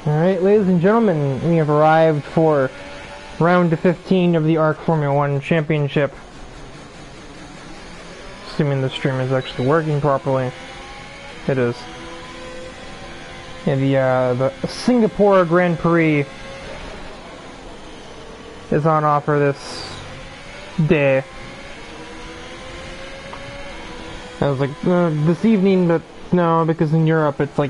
Alright, ladies and gentlemen, we have arrived for round 15 of the ARC Formula 1 Championship. Assuming the stream is actually working properly. It is. Yeah, the Singapore Grand Prix is on offer this day. I was like, this evening, but no, because in Europe it's like,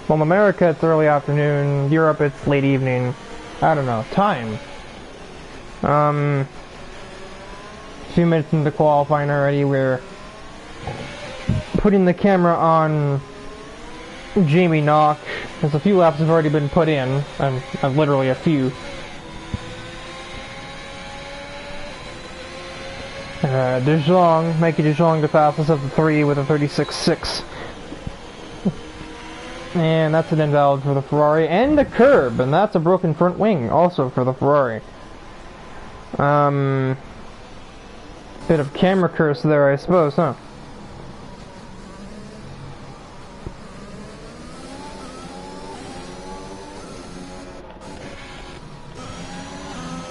well, in America it's early afternoon, Europe it's late evening. I don't know, time. A few minutes into qualifying already, we're putting the camera on Jamie Knock. There's a few laps have already been put in, literally a few. Mikey De Jong the fastest of the three with a 36.6. And that's an invalid for the Ferrari, and a curb, and that's a broken front wing, also for the Ferrari. Bit of camera curse there, I suppose, huh?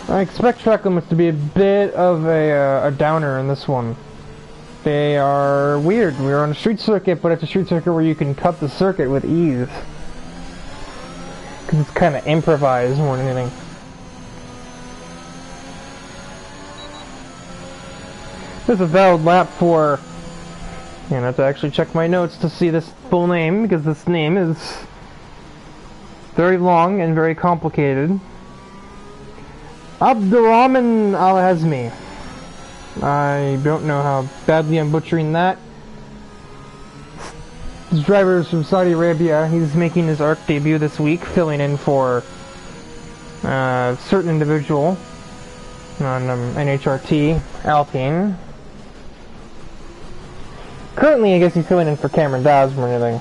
I expect track limits to be a bit of a downer in this one. They are weird. We're on a street circuit, but it's a street circuit where you can cut the circuit with ease. Because it's kind of improvised more than anything. There's a valid lap for... I have to actually check my notes to see this full name, because this name is very long and very complicated. Abdurrahman Al-Hazmi. I don't know how badly I'm butchering that. This driver is from Saudi Arabia. He's making his ARC debut this week, filling in for a certain individual on NHRT Alpine. Currently, I guess he's filling in for Cameron Dowds or anything.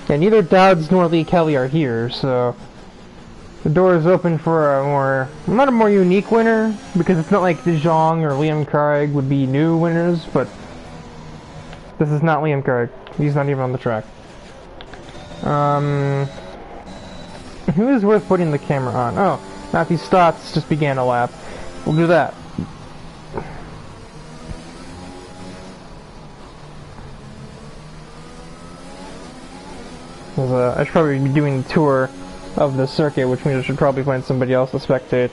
Yeah, neither Dowds nor Lee Kelly are here, so the door is open for a more, not a more unique winner, because it's not like De Jong or Liam Craig would be new winners, but this is not Liam Craig. He's not even on the track. Who is worth putting the camera on? Oh, Matthew Stotts just began a lap. We'll do that. I should probably be doing the tour of the circuit, which means I should probably find somebody else to spectate.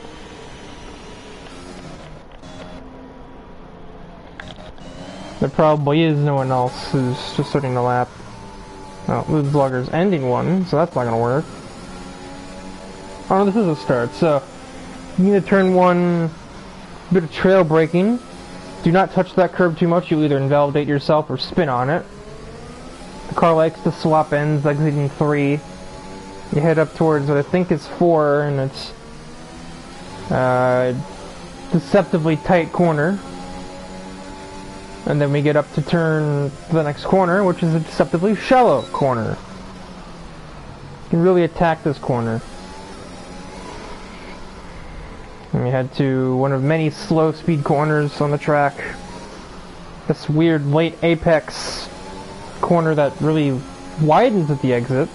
There probably is no one else who's just starting the lap. Oh, Luke Vlogger's ending one, so that's not gonna work. Oh, this is a start, so you need to turn one, bit of trail braking. Do not touch that curb too much, you'll either invalidate yourself or spin on it. The car likes to swap ends, exiting 3. You head up towards what I think is 4, and it's deceptively tight corner. And then we get up to turn the next corner, which is a deceptively shallow corner. You can really attack this corner. And we head to one of many slow speed corners on the track. This weird late apex corner that really widens at the exit.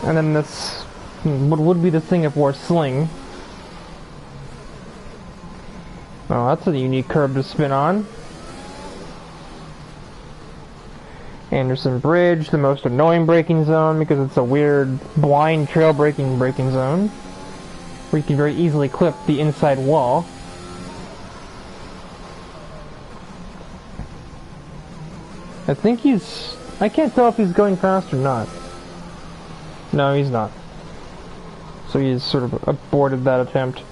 And then this, what would be the Singapore sling. Oh, that's a unique curb to spin on. Anderson Bridge, the most annoying braking zone because it's a weird blind trail braking zone where you can very easily clip the inside wall. I think I can't tell if he's going fast or not. No, he's not. So he's sort of aborted that attempt.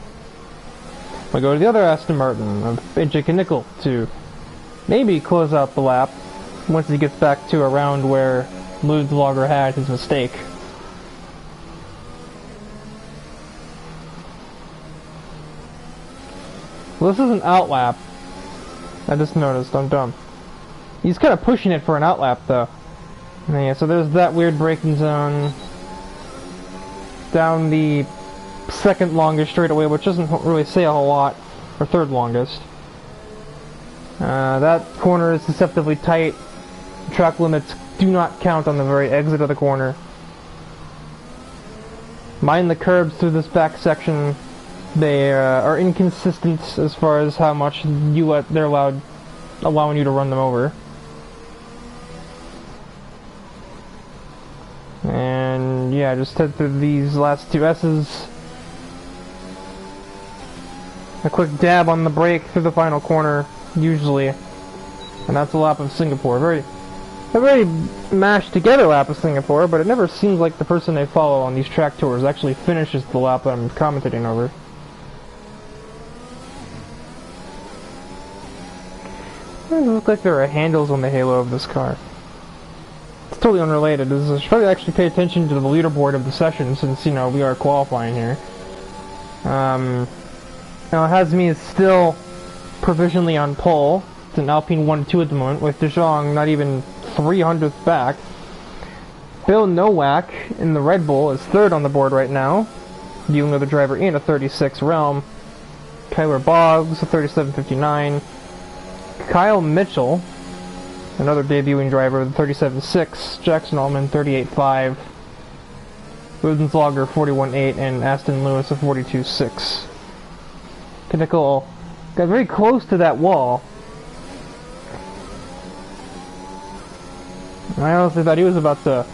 We go to the other Aston Martin of AJ Nickel to maybe close out the lap once he gets back to around where Lude Vlogger had his mistake. Well, this is an outlap. I just noticed, I'm dumb. He's kind of pushing it for an outlap though. Yeah, so there's that weird braking zone. Down the second longest straightaway, which doesn't really say a whole lot, or third longest. That corner is deceptively tight. Track limits do not count on the very exit of the corner. Mind the curbs through this back section. They are inconsistent as far as how much they're allowing you to run them over. And yeah, just head through these last two S's. A quick dab on the brake through the final corner, usually. And that's a lap of Singapore. A very mashed together lap of Singapore, but it never seems like the person I follow on these track tours actually finishes the lap that I'm commentating over. It doesn't look like there are handles on the halo of this car. It's totally unrelated. I should probably actually pay attention to the leaderboard of the session since, you know, we are qualifying here. Now, Hazmi is still provisionally on pole. It's an Alpine 1-2 at the moment, with De Jong not even 300th back. Bill Nowak in the Red Bull is third on the board right now, the only other driver in a 36 realm. Kyler Boggs, a 37.59. Kyle Mitchell, another debuting driver, the 37.6. Jackson Allman, 38.5. Rudenslager, 41.8, and Aston Lewis, a 42.6. Nickel got very close to that wall. I honestly thought he was about to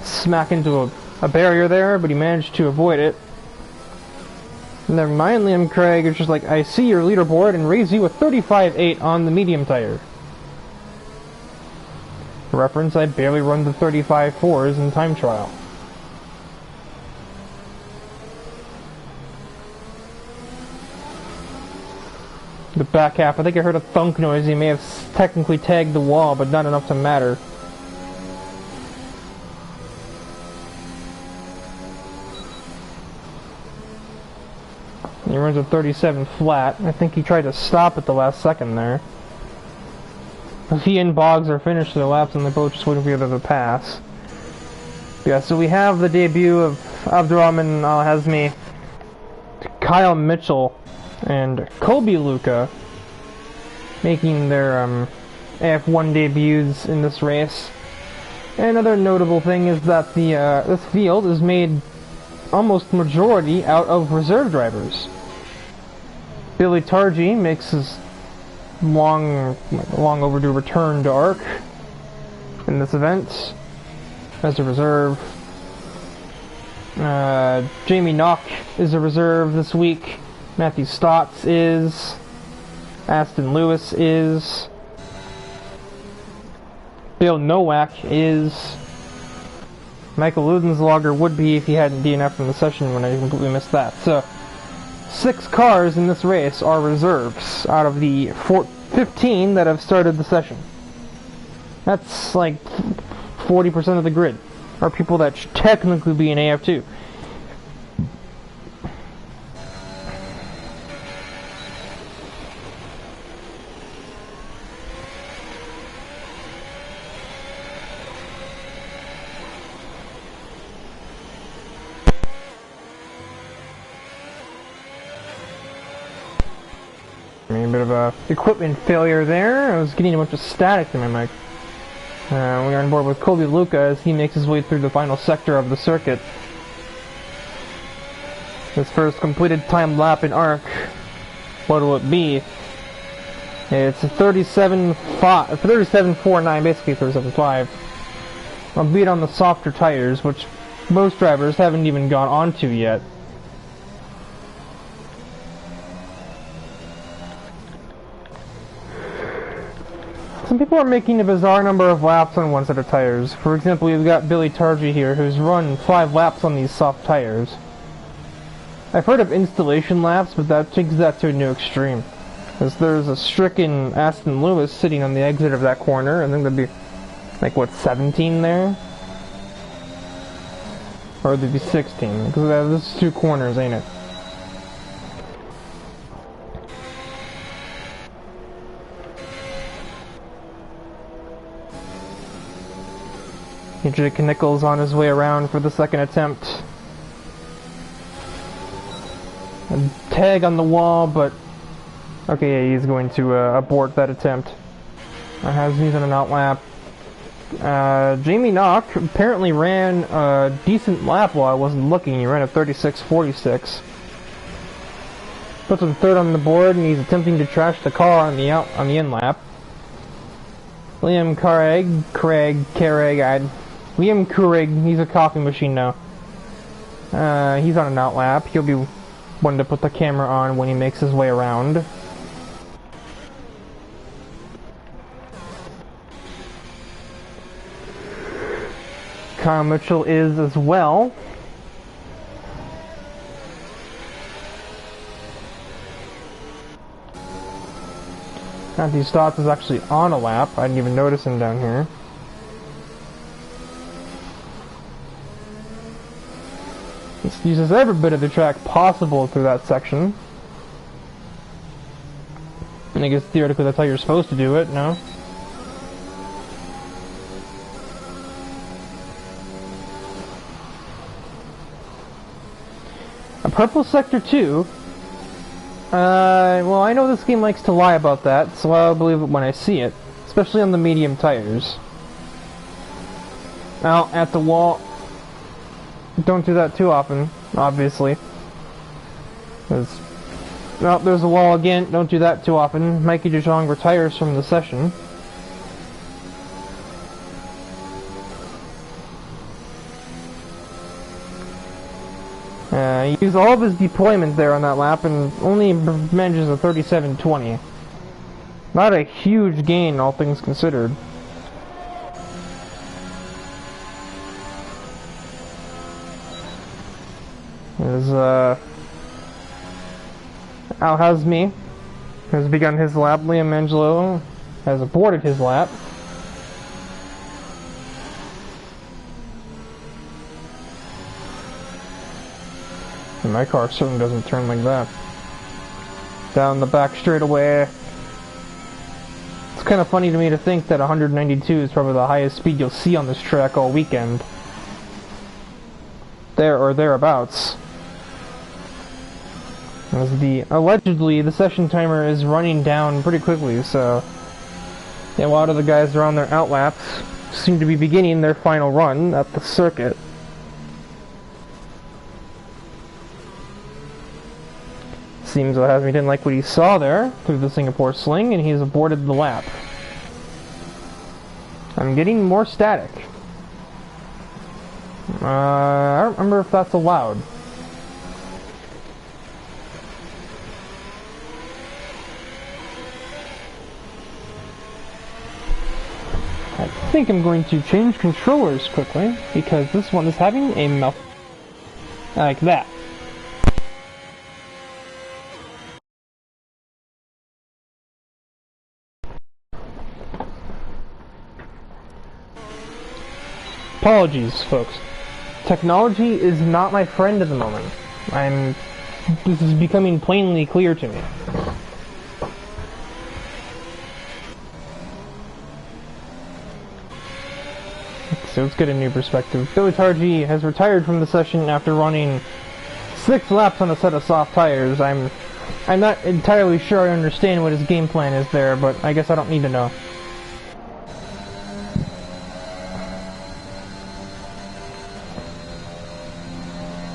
smack into a barrier there, but he managed to avoid it. And then finally, Liam Craig is just like, I see your leaderboard and raise you a 35.8 on the medium tire. For reference, I barely run the 35.4s in time trial. The back half, I think I heard a thunk noise. He may have technically tagged the wall, but not enough to matter. He runs a 37 flat. I think he tried to stop at the last second there. He and Boggs are finished their laps and they're both just waiting for the other to pass. Yeah, so we have the debut of Abdurrahman Al-Hazmi, Kyle Mitchell, and Colby Luca making their AF1 debuts in this race. And another notable thing is that the this field is made almost majority out of reserve drivers. Billy Targi makes his long overdue return to ARC in this event as a reserve. Jamie Knock is a reserve this week. Matthew Stotts is. Aston Lewis is. Bill Nowak is. Michael Ludenslager would be if he hadn't DNF'd from the session when I completely missed that. So, 6 cars in this race are reserves out of the 15 that have started the session. That's like 40% of the grid are people that should technically be in AF2. A bit of a equipment failure there. I was getting a bunch of static in my mic. We are on board with Colby Luca as he makes his way through the final sector of the circuit. His first completed time lap in ARC. What will it be? It's a 37.49, basically 37.5. Albeit on the softer tires, which most drivers haven't even gone onto yet. Some people are making a bizarre number of laps on one set of tires. For example, you've got Billy Targi here, who's run 5 laps on these soft tires. I've heard of installation laps, but that takes that to a new extreme. Because there's a stricken Aston Lewis sitting on the exit of that corner. I think there'd be, like, what, 17 there? Or there'd be 16, because there's 2 corners, ain't it? Jake Nichols on his way around for the second attempt. A tag on the wall, but okay, yeah, he's going to abort that attempt. Has he's on an outlap. Jamie Knock apparently ran a decent lap while I wasn't looking. He ran a 36.46. Puts him third on the board, and he's attempting to trash the car on the in lap. Liam Liam Keurig, he's a coffee machine now. He's on an out lap. He'll be one to put the camera on when he makes his way around. Kyle Mitchell is as well. Matthew Stotts is actually on a lap. I didn't even notice him down here. This uses every bit of the track possible through that section. And I guess theoretically that's how you're supposed to do it, no? A purple sector 2. Well, I know this game likes to lie about that, so I'll believe it when I see it, especially on the medium tires. Now, at the wall, don't do that too often, obviously. Well, there's a wall again, don't do that too often. Mikey DeJong retires from the session. He used all of his deployment there on that lap and only manages a 37.20. Not a huge gain, all things considered. As Al Hazmi has begun his lap. Liam Angelo has aborted his lap. And my car certainly doesn't turn like that. Down the back straightaway. It's kind of funny to me to think that 192 is probably the highest speed you'll see on this track all weekend. There or thereabouts. As allegedly the session timer is running down pretty quickly, so yeah, a lot of the guys that are on their out laps seem to be beginning their final run at the circuit. Seems Hazmi didn't like what he saw there through the Singapore sling, and he's aborted the lap. I'm getting more static. I don't remember if that's allowed. I think I'm going to change controllers quickly, because this one is having a melt like that. Apologies, folks. Technology is not my friend at the moment. This is becoming plainly clear to me. So let's get a new perspective. Billy Tarji has retired from the session after running 6 laps on a set of soft tires. I'm not entirely sure I understand what his game plan is there, but I guess I don't need to know.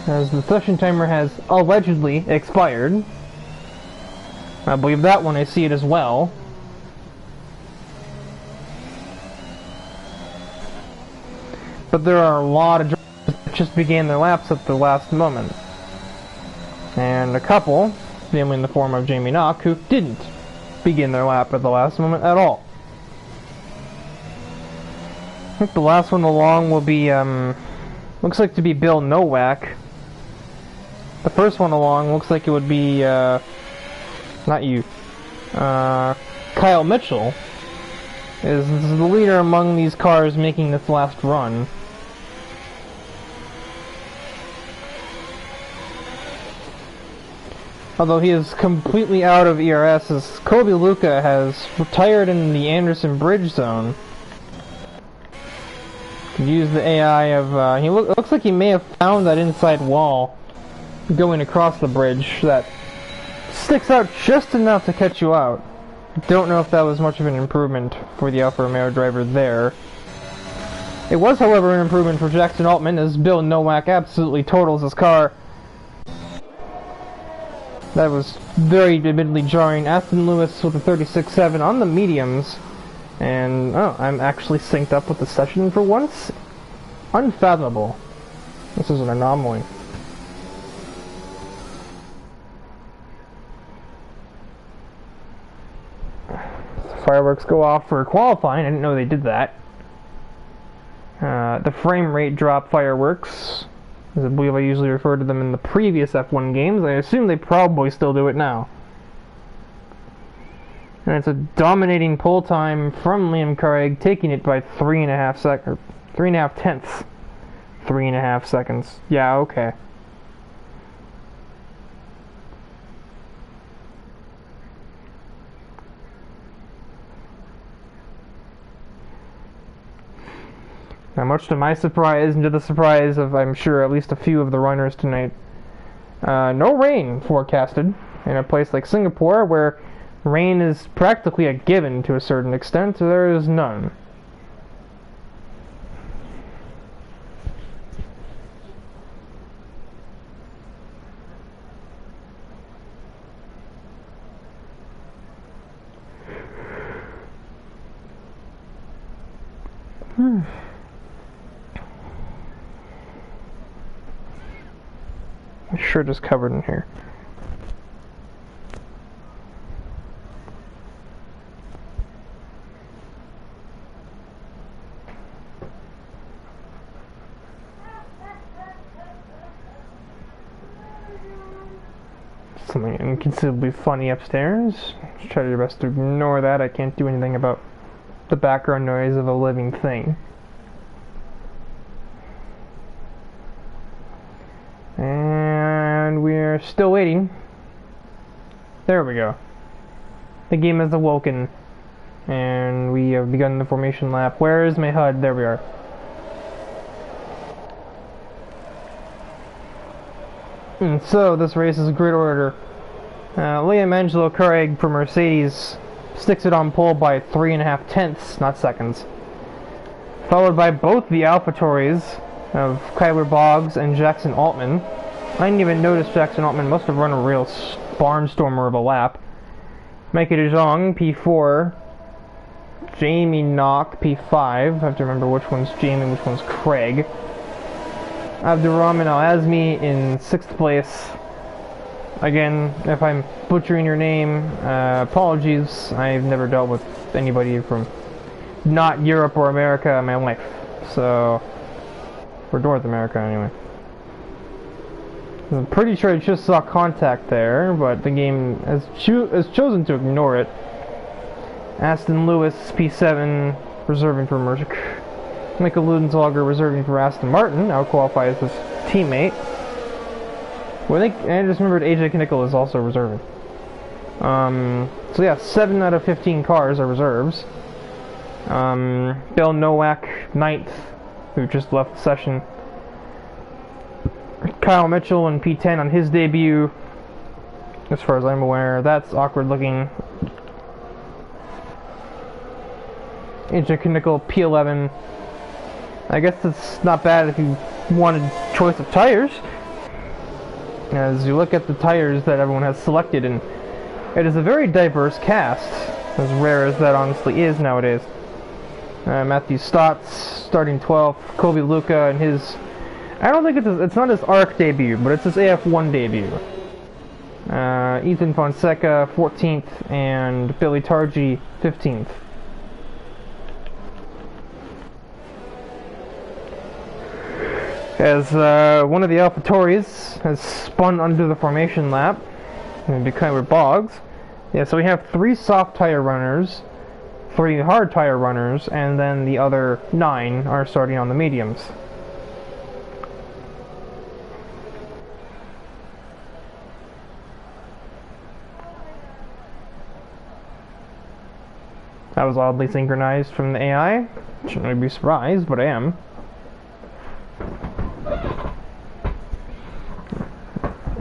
As the session timer has allegedly expired. I believe that when I see it as well. But there are a lot of drivers that just began their laps at the last moment. And a couple, namely in the form of Jamie Knock, who didn't begin their lap at the last moment at all. I think the last one along will be, looks like to be Bill Nowak. The first one along looks like it would be, not you, Kyle Mitchell is the leader among these cars making this last run. Although he is completely out of ERS, as Kobe Luca has retired in the Anderson Bridge zone. Could use the AI of, it looks like he may have found that inside wall going across the bridge that sticks out just enough to catch you out. Don't know if that was much of an improvement for the Alfa Romeo driver there. It was, however, an improvement for Jackson Altman, as Bill Nowak absolutely totals his car. That was very admittedly jarring. Aston Lewis with a 36.7 on the mediums. And, oh, I'm actually synced up with the session for once. Unfathomable. This is an anomaly. Fireworks go off for qualifying. I didn't know they did that. The frame rate drop fireworks, as I believe I usually referred to them in the previous F1 games. I assume they probably still do it now. And it's a dominating pole time from Liam Craig, taking it by 3.5 tenths. 3.5 seconds. Yeah, okay. Now, much to my surprise, and to the surprise of, I'm sure, at least a few of the runners tonight, no rain forecasted in a place like Singapore, where rain is practically a given to a certain extent. There is none. My shirt is covered in hair. Something inconceivably funny upstairs. Just try your best to ignore that. I can't do anything about the background noise of a living thing. And we're still waiting. There we go. The game has awoken. And we have begun the formation lap. Where is my HUD? There we are. And so, this race is grid order. Liam Angelo Craig for Mercedes sticks it on pole by 3.5 tenths, not seconds. Followed by both the AlphaTauris of Kyler Boggs and Jackson Altman. I didn't even notice Jackson Altman must have run a real barnstormer of a lap. Micah De Jong, P4. Jamie Knock, P5. I have to remember which one's Jamie, which one's Craig. Abdurrahman Al-Azmi in 6th place. Again, if I'm butchering your name, apologies. I've never dealt with anybody from not Europe or America in my life. So, or North America anyway. I'm pretty sure I just saw contact there, but the game has chosen to ignore it. Aston Lewis, P7, reserving for Merck. Michael Ludenswager reserving for Aston Martin, now qualifies his teammate. Well, I just remembered AJ Knickel is also reserving. So yeah, 7 out of 15 cars are reserves. Bill Nowak, 9th, who just left the session. Kyle Mitchell in P10 on his debut. As far as I'm aware, that's awkward looking. AJ Knickel, P11. I guess it's not bad if you wanted choice of tires. As you look at the tires that everyone has selected, and it is a very diverse cast, as rare as that honestly is nowadays. Matthew Stotts starting 12th, Kobe Luca and his, I don't think it's not his ARC debut, but it's his AF1 debut. Ethan Fonseca 14th and Billy Targi 15th. As one of the AlphaTauris has spun under the formation lap, and become Boggs. Yeah, so we have 3 soft tire runners, 3 hard tire runners, and then the other 9 are starting on the mediums. That was oddly synchronized from the AI. Shouldn't really be surprised, but I am.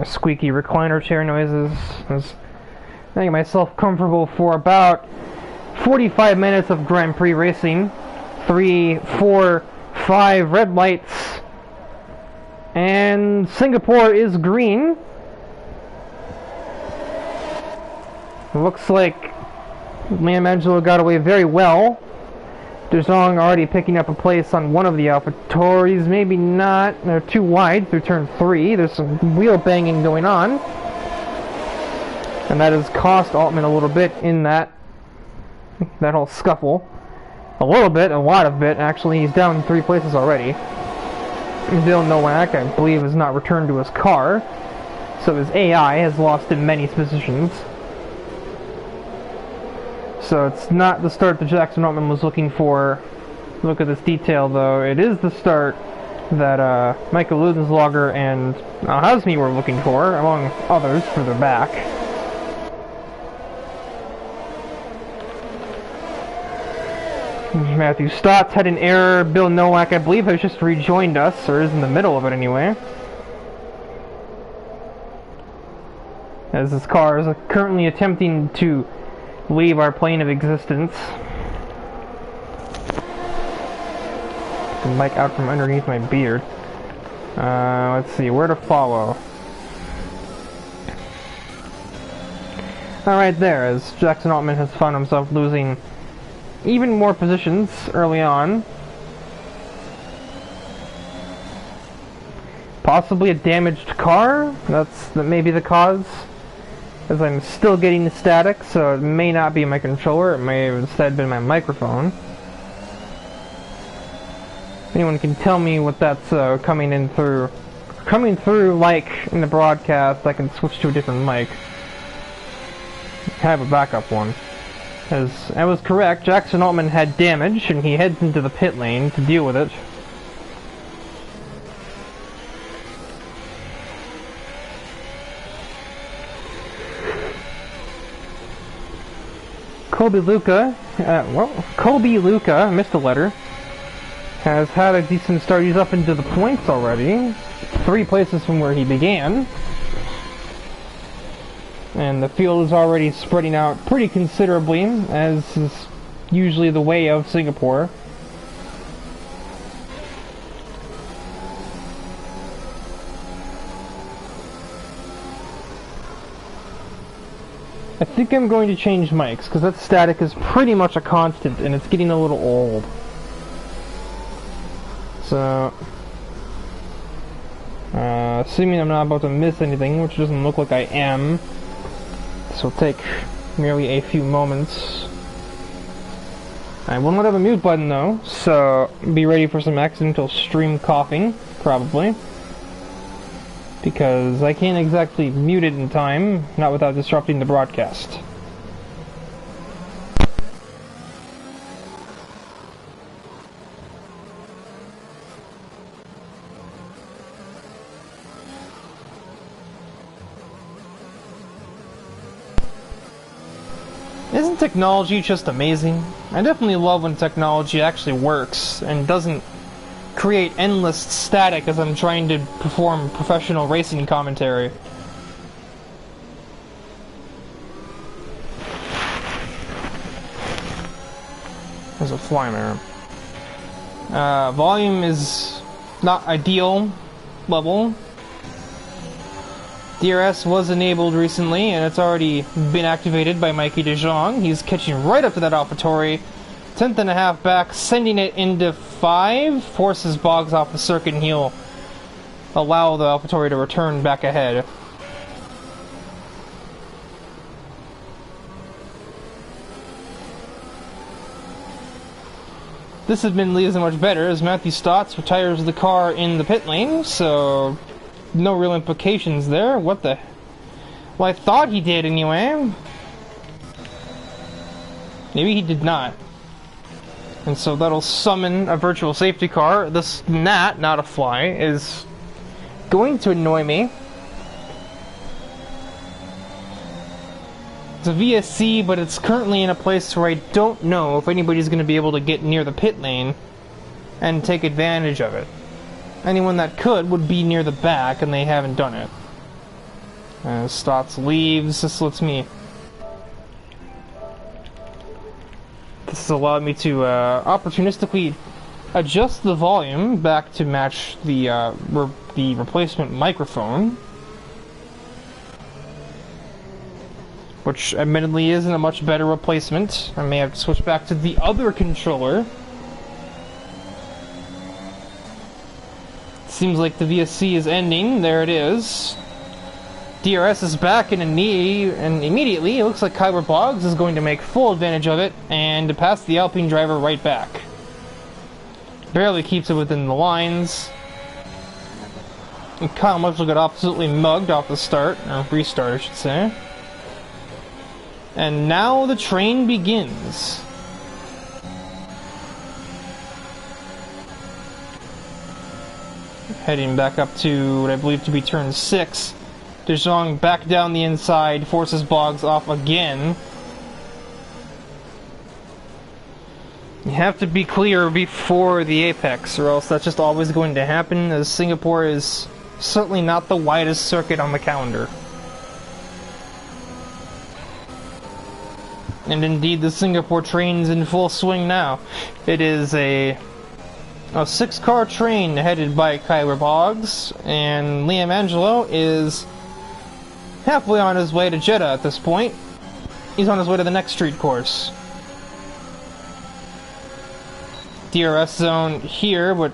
Squeaky recliner chair noises. I was making myself comfortable for about 45 minutes of Grand Prix racing. 4 5 red lights, and Singapore is green. It looks like Michelangelo got away very well. De Jong already picking up a place on one of the AlphaTauris, maybe not. They're too wide through turn 3. There's some wheel banging going on. And that has cost Altman a little bit in that whole scuffle. A little bit, a lot of bit, actually. He's down 3 places already. Bill Nowak, I believe, has not returned to his car. So his AI has lost in many positions. So it's not the start that Jackson Altman was looking for. Look at this detail, though. It is the start that Michael Ludenslager and Hazmi were looking for, among others, further back. Matthew Stotts had an error. Bill Nowak, I believe, has just rejoined us, or is in the middle of it anyway. As this car is currently attempting to leave our plane of existence. Get the mic out from underneath my beard. Let's see, where to follow. Alright, there, as Jackson Altman has found himself losing even more positions early on. Possibly a damaged car? That may be the cause. As I'm still getting the static, so it may not be my controller, it may have instead been my microphone. Anyone can tell me what that's coming through like in the broadcast. I can switch to a different mic. I have a backup one. As I was correct, Jackson Altman had damage, and he heads into the pit lane to deal with it. Kobe Luca, I missed a letter, has had a decent start. He's up into the points already, 3 places from where he began. And the field is already spreading out pretty considerably, as is usually the way of Singapore. I think I'm going to change mics, because that static is pretty much a constant, and it's getting a little old. So, assuming I'm not about to miss anything, which doesn't look like I am, this will take merely a few moments. I will not have a mute button though, so be ready for some accidental stream coughing, probably. Because I can't exactly mute it in time, not without disrupting the broadcast. Isn't technology just amazing? I definitely love when technology actually works and doesn't create endless static as I'm trying to perform professional racing commentary. There's a fly mirror. Volume is not ideal level. DRS was enabled recently, and it's already been activated by Mikey De Jong. He's catching right up to that AlphaTauri. 10th and a half back, sending it into 5. Forces Boggs off the circuit, and he'll allow the AlphaTauri to return back ahead. This admittedly isn't much better, as Matthew Stotts retires the car in the pit lane, so no real implications there. What the... Well, I thought he did anyway. Maybe he did not. And so that'll summon a virtual safety car. This gnat, not a fly, is going to annoy me. It's a VSC, but it's currently in a place where I don't know if anybody's going to be able to get near the pit lane and take advantage of it. Anyone that could would be near the back, and they haven't done it. As Stotts leaves, this lets me... This has allowed me to opportunistically adjust the volume back to match the replacement microphone, which admittedly isn't a much better replacement. I may have to switch back to the other controller. Seems like the VSC is ending. There it is. DRS is back in a knee, and immediately it looks like Kyler Boggs is going to make full advantage of it and to pass the Alpine driver right back. Barely keeps it within the lines. And Kyle Mitchell got absolutely mugged off the start, or restart I should say. And now the train begins. Heading back up to what I believe to be turn 6. De Jong back down the inside, forces Boggs off again. You have to be clear before the apex, or else that's just always going to happen, as Singapore is certainly not the widest circuit on the calendar. And indeed, the Singapore train's in full swing now. It is a 6-car train headed by Kyler Boggs, and Liam Angelo is halfway on his way to Jeddah at this point. He's on his way to the next street course. DRS zone here, but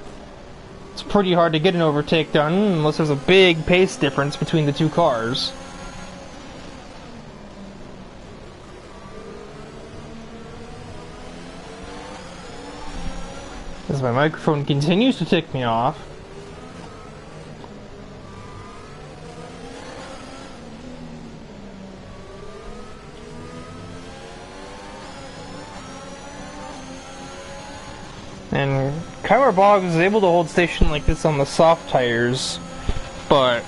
it's pretty hard to get an overtake done unless there's a big pace difference between the two cars. As my microphone continues to tick me off. And Kyler Boggs is able to hold station like this on the soft tires, but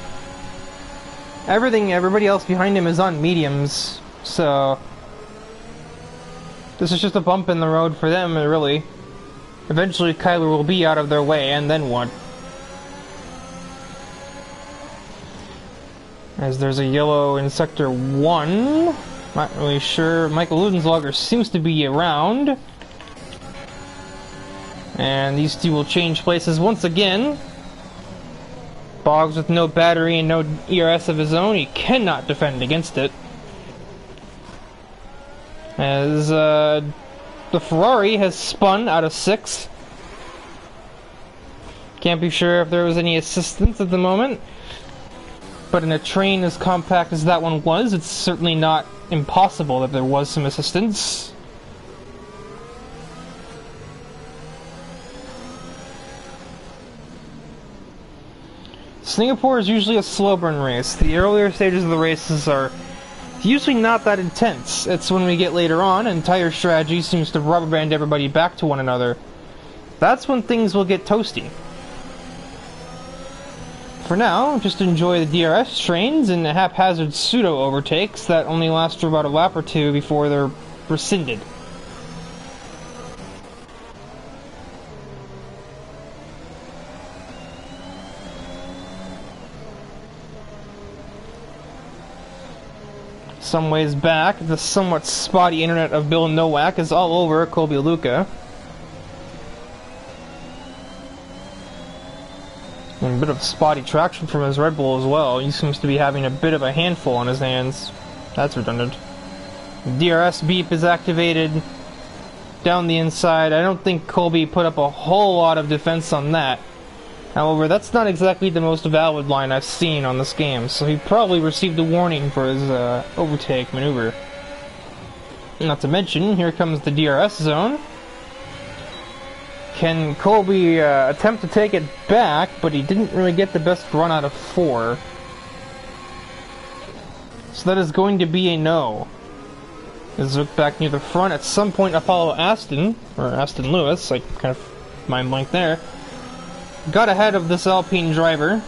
everybody else behind him is on mediums, so this is just a bump in the road for them, really. Eventually Kyler will be out of their way, and then what? As there's a yellow in Sector 1. Not really sure. Michael Ludenslager seems to be around. And these two will change places once again. Boggs with no battery and no ERS of his own. He cannot defend against it. As the Ferrari has spun out of 6. Can't be sure if there was any assistance at the moment. But in a train as compact as that one was, it's certainly not impossible that there was some assistance. Singapore is usually a slow burn race. The earlier stages of the races are usually not that intense. It's when we get later on and tire strategy seems to rubber band everybody back to one another. That's when things will get toasty. For now, just enjoy the DRS trains and the haphazard pseudo overtakes that only last for about a lap or two before they're rescinded. Some ways back, the somewhat spotty internet of Bill Nowak is all over Colby Luca. And a bit of spotty traction from his Red Bull as well. He seems to be having a bit of a handful on his hands. That's redundant. DRS beep is activated down the inside. I don't think Colby put up a whole lot of defense on that. However, that's not exactly the most valid line I've seen on this game, so he probably received a warning for his overtake maneuver. Not to mention, here comes the DRS zone. Can Colby attempt to take it back, but he didn't really get the best run out of 4. So that is going to be a no. As look back near the front, at some point Apollo Aston, or Aston Lewis, I kind of mind blank there, got ahead of this Alpine driver.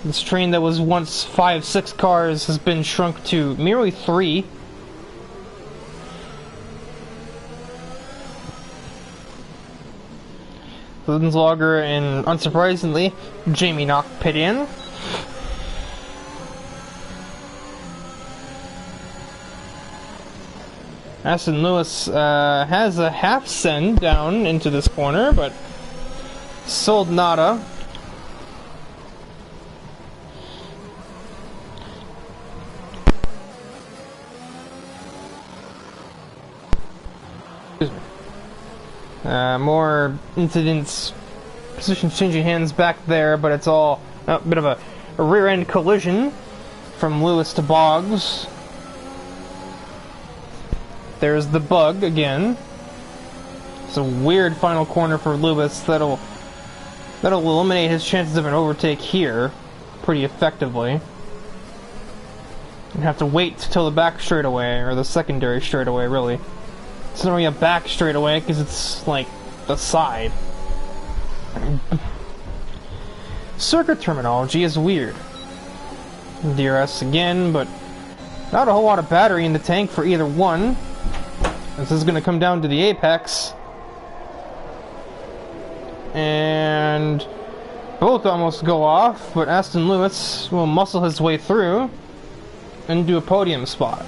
This train that was once 5-6 cars has been shrunk to merely 3. Ludenslager and, unsurprisingly, Jamie Knock pit in. Aston Lewis has a half send down into this corner, but sold nada. More incidents, position changing hands back there, but it's all a bit of a rear end collision from Lewis to Boggs. There's the bug again. It's a weird final corner for Lewis that'll eliminate his chances of an overtake here pretty effectively. You have to wait till the back straightaway, or the secondary straightaway, really. It's not really a back straightaway because it's like the side. Circuit terminology is weird. DRS again, but not a whole lot of battery in the tank for either one. This is going to come down to the apex. And both almost go off, but Aston Lewis will muscle his way through and do a podium spot.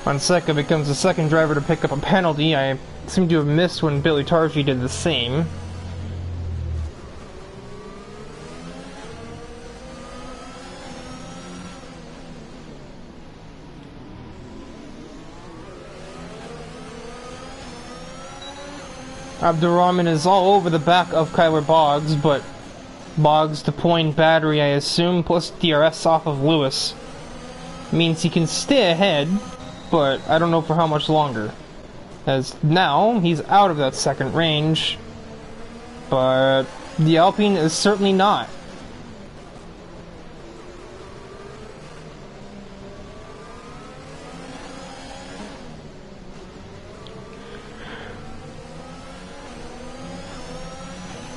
Fonseca becomes the second driver to pick up a penalty. I seem to have missed when Billy Targi did the same. Abdurrahman is all over the back of Kyler Boggs, but Boggs to point battery, I assume, plus DRS off of Lewis means he can stay ahead, but I don't know for how much longer. As now, he's out of that second range, but the Alpine is certainly not.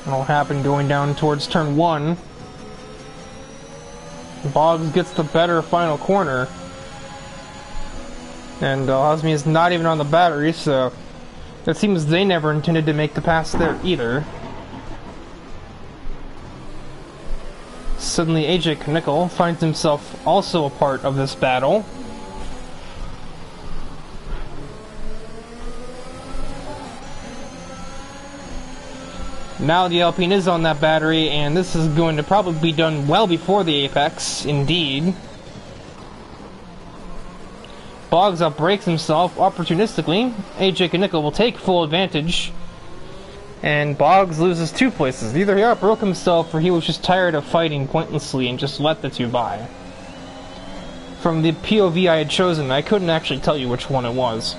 What'll happen going down towards turn 1. Boggs gets the better final corner. And Osmi is not even on the battery, so it seems they never intended to make the pass there either. Suddenly AJ Knickel finds himself also a part of this battle. Now the Alpine is on that battery, and this is going to probably be done well before the apex, indeed. Boggs outbrakes himself opportunistically. AJ Knickel will take full advantage, and Boggs loses 2 places. Either he outbroke himself or he was just tired of fighting pointlessly and just let the two by. From the POV I had chosen, I couldn't actually tell you which one it was.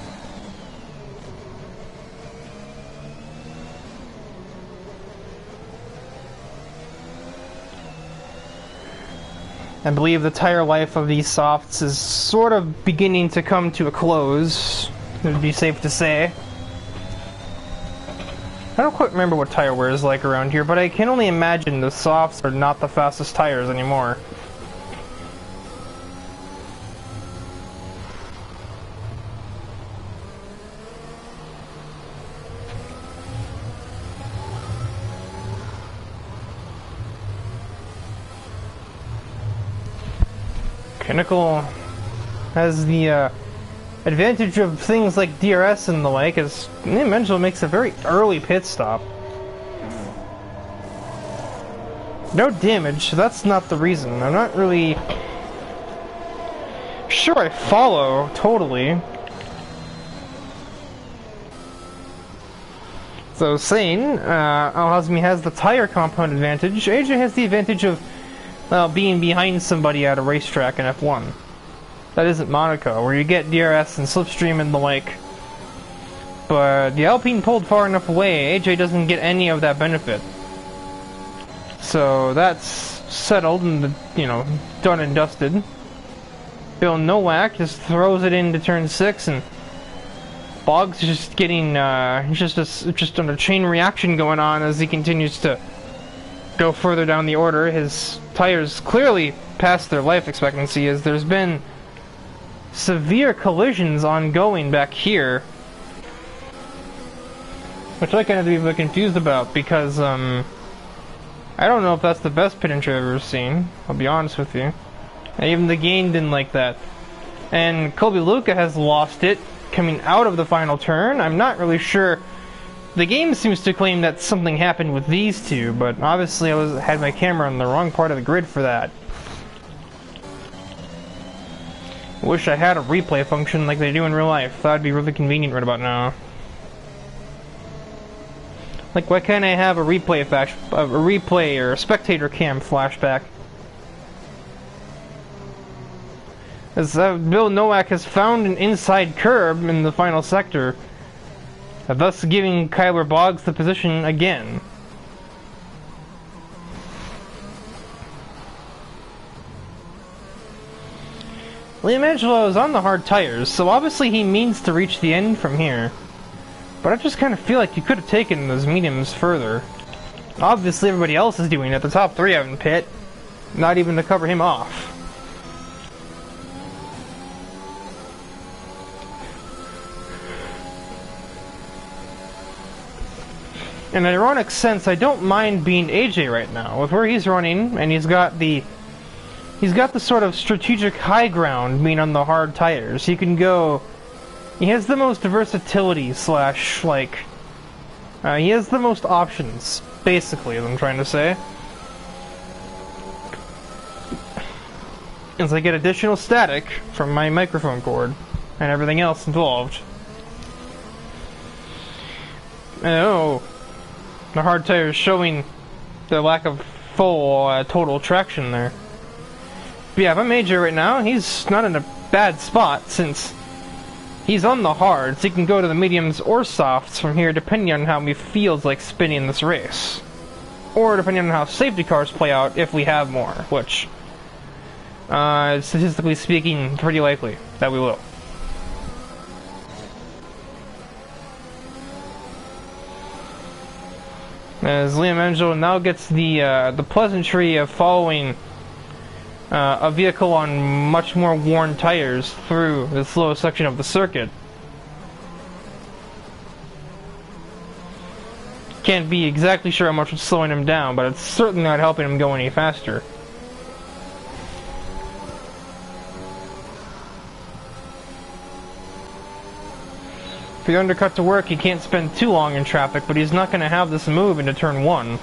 I believe the tire life of these softs is sort of beginning to come to a close, it would be safe to say. I don't quite remember what tire wear is like around here, but I can only imagine the softs are not the fastest tires anymore. Knickel has the advantage of things like DRS and the like, as Mengel makes a very early pit stop. No damage, so that's not the reason. I'm not really sure I follow totally. So saying, Al-Hazmi has the tire compound advantage. AJ has the advantage of being behind somebody at a racetrack in F1. That isn't Monaco, where you get DRS and slipstream and the like. But the Alpine pulled far enough away, AJ doesn't get any of that benefit. So that's settled and, done and dusted. Bill Nowak just throws it into turn 6, and Boggs is just getting just on a chain reaction going on as he continues to go further down the order. His tires clearly past their life expectancy, as there's been severe collisions ongoing back here, which I kind of be a bit confused about, because I don't know if that's the best pit intro I've ever seen, I'll be honest with you. And even the game didn't like that. And Kobe Luca has lost it coming out of the final turn. I'm not really sure. The game seems to claim that something happened with these two, but obviously I had my camera on the wrong part of the grid for that. I wish I had a replay function like they do in real life. That would be really convenient right about now. Like, why can't I have a replay or a spectator cam flashback? As Bill Nowak has found an inside curb in the final sector, thus giving Kyler Boggs the position again. Liam Angelo is on the hard tires, so obviously he means to reach the end from here. But I just kind of feel like you could have taken those mediums further. Obviously everybody else is doing it, the top three haven't pit, not even to cover him off. In an ironic sense, I don't mind being AJ right now. With where he's running, and he's got the sort of strategic high ground being on the hard tires. He can go... He has the most versatility slash, like... he has the most options, basically, is what I'm trying to say. As I get additional static from my microphone cord, and everything else involved. Oh... The hard tires showing the lack of full total traction there. But yeah, if I'm AJ right now, he's not in a bad spot since he's on the hards. He can go to the mediums or softs from here depending on how he feels like spinning this race. Or depending on how safety cars play out if we have more, which, statistically speaking, pretty likely that we will. As Liam Angelo now gets the pleasantry of following a vehicle on much more worn tires through the slow section of the circuit. Can't be exactly sure how much it's slowing him down, but it's certainly not helping him go any faster. For the undercut to work, he can't spend too long in traffic, but he's not going to have this move into turn 1.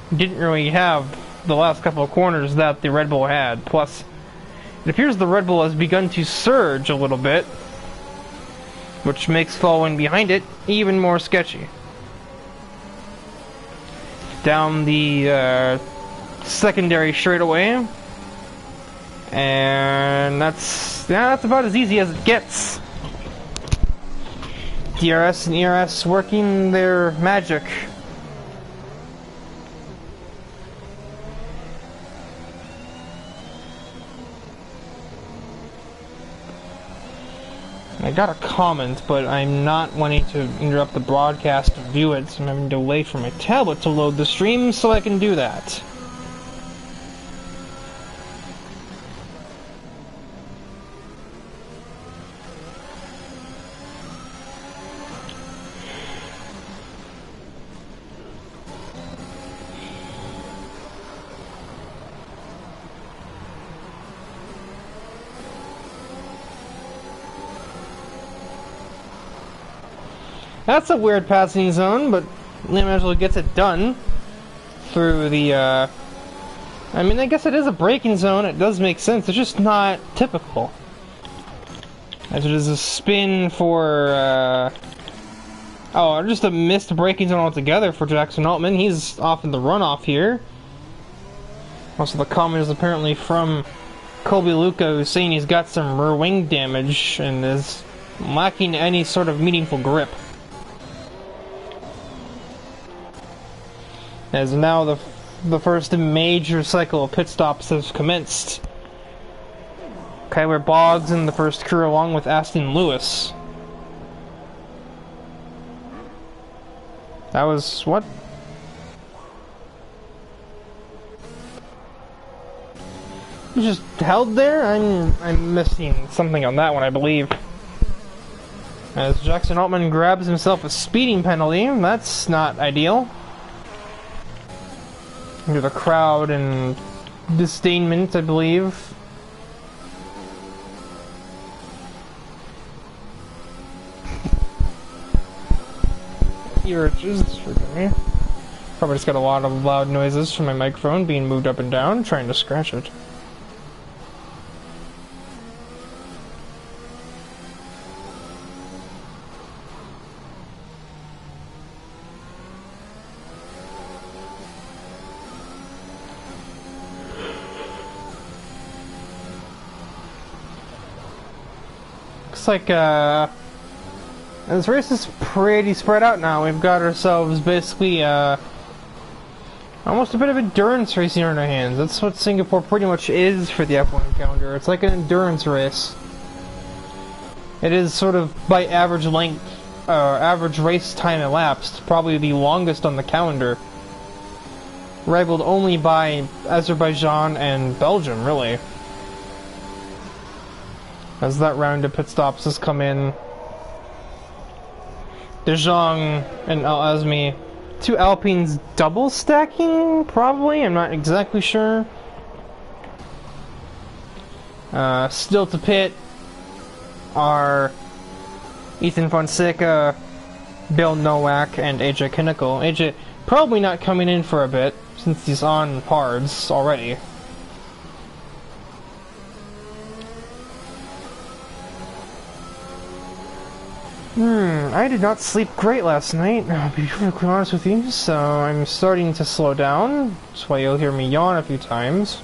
He didn't really have the last couple of corners that the Red Bull had. Plus, it appears the Red Bull has begun to surge a little bit, which makes following behind it even more sketchy. Down the secondary straightaway, and that's about as easy as it gets. DRS and ERS working their magic. I got a comment, but I'm not wanting to interrupt the broadcast to view it, so I'm having to wait for my tablet to load the stream so I can do that. That's a weird passing zone, but Liam Angelo gets it done through the, I mean, I guess it is a braking zone, it does make sense, it's just not typical. As it is a spin for, oh, just a missed braking zone altogether for Jackson Altman. He's off in the runoff here. Also, the comment is apparently from Kobe Luca, who's saying he's got some rear wing damage and is lacking any sort of meaningful grip. As now the first major cycle of pit stops has commenced. Kyler Boggs in the first crew along with Aston Lewis. That was what? Just held there? I'm missing something on that one, I believe. As Jackson Altman grabs himself a speeding penalty, that's not ideal. Due to the crowd and disdainment, I believe. Here it is, forgive me. Probably just got a lot of loud noises from my microphone being moved up and down, trying to scratch it. Looks like, this race is pretty spread out now. We've got ourselves basically, almost a bit of endurance racing on our hands. That's what Singapore pretty much is for the F1 calendar. It's like an endurance race. It is sort of by average length, average race time elapsed, probably the longest on the calendar. Rivaled only by Azerbaijan and Belgium, really. As that round of pit stops has come in. De Jong and Al Azmi. Two Alpines double stacking, probably? I'm not exactly sure. Still to pit are Ethan Fonseca, Bill Nowak, and AJ Kinnickle. AJ probably not coming in for a bit, since he's on pards already. I did not sleep great last night, I'll be perfectly honest with you, so I'm starting to slow down. That's why you'll hear me yawn a few times.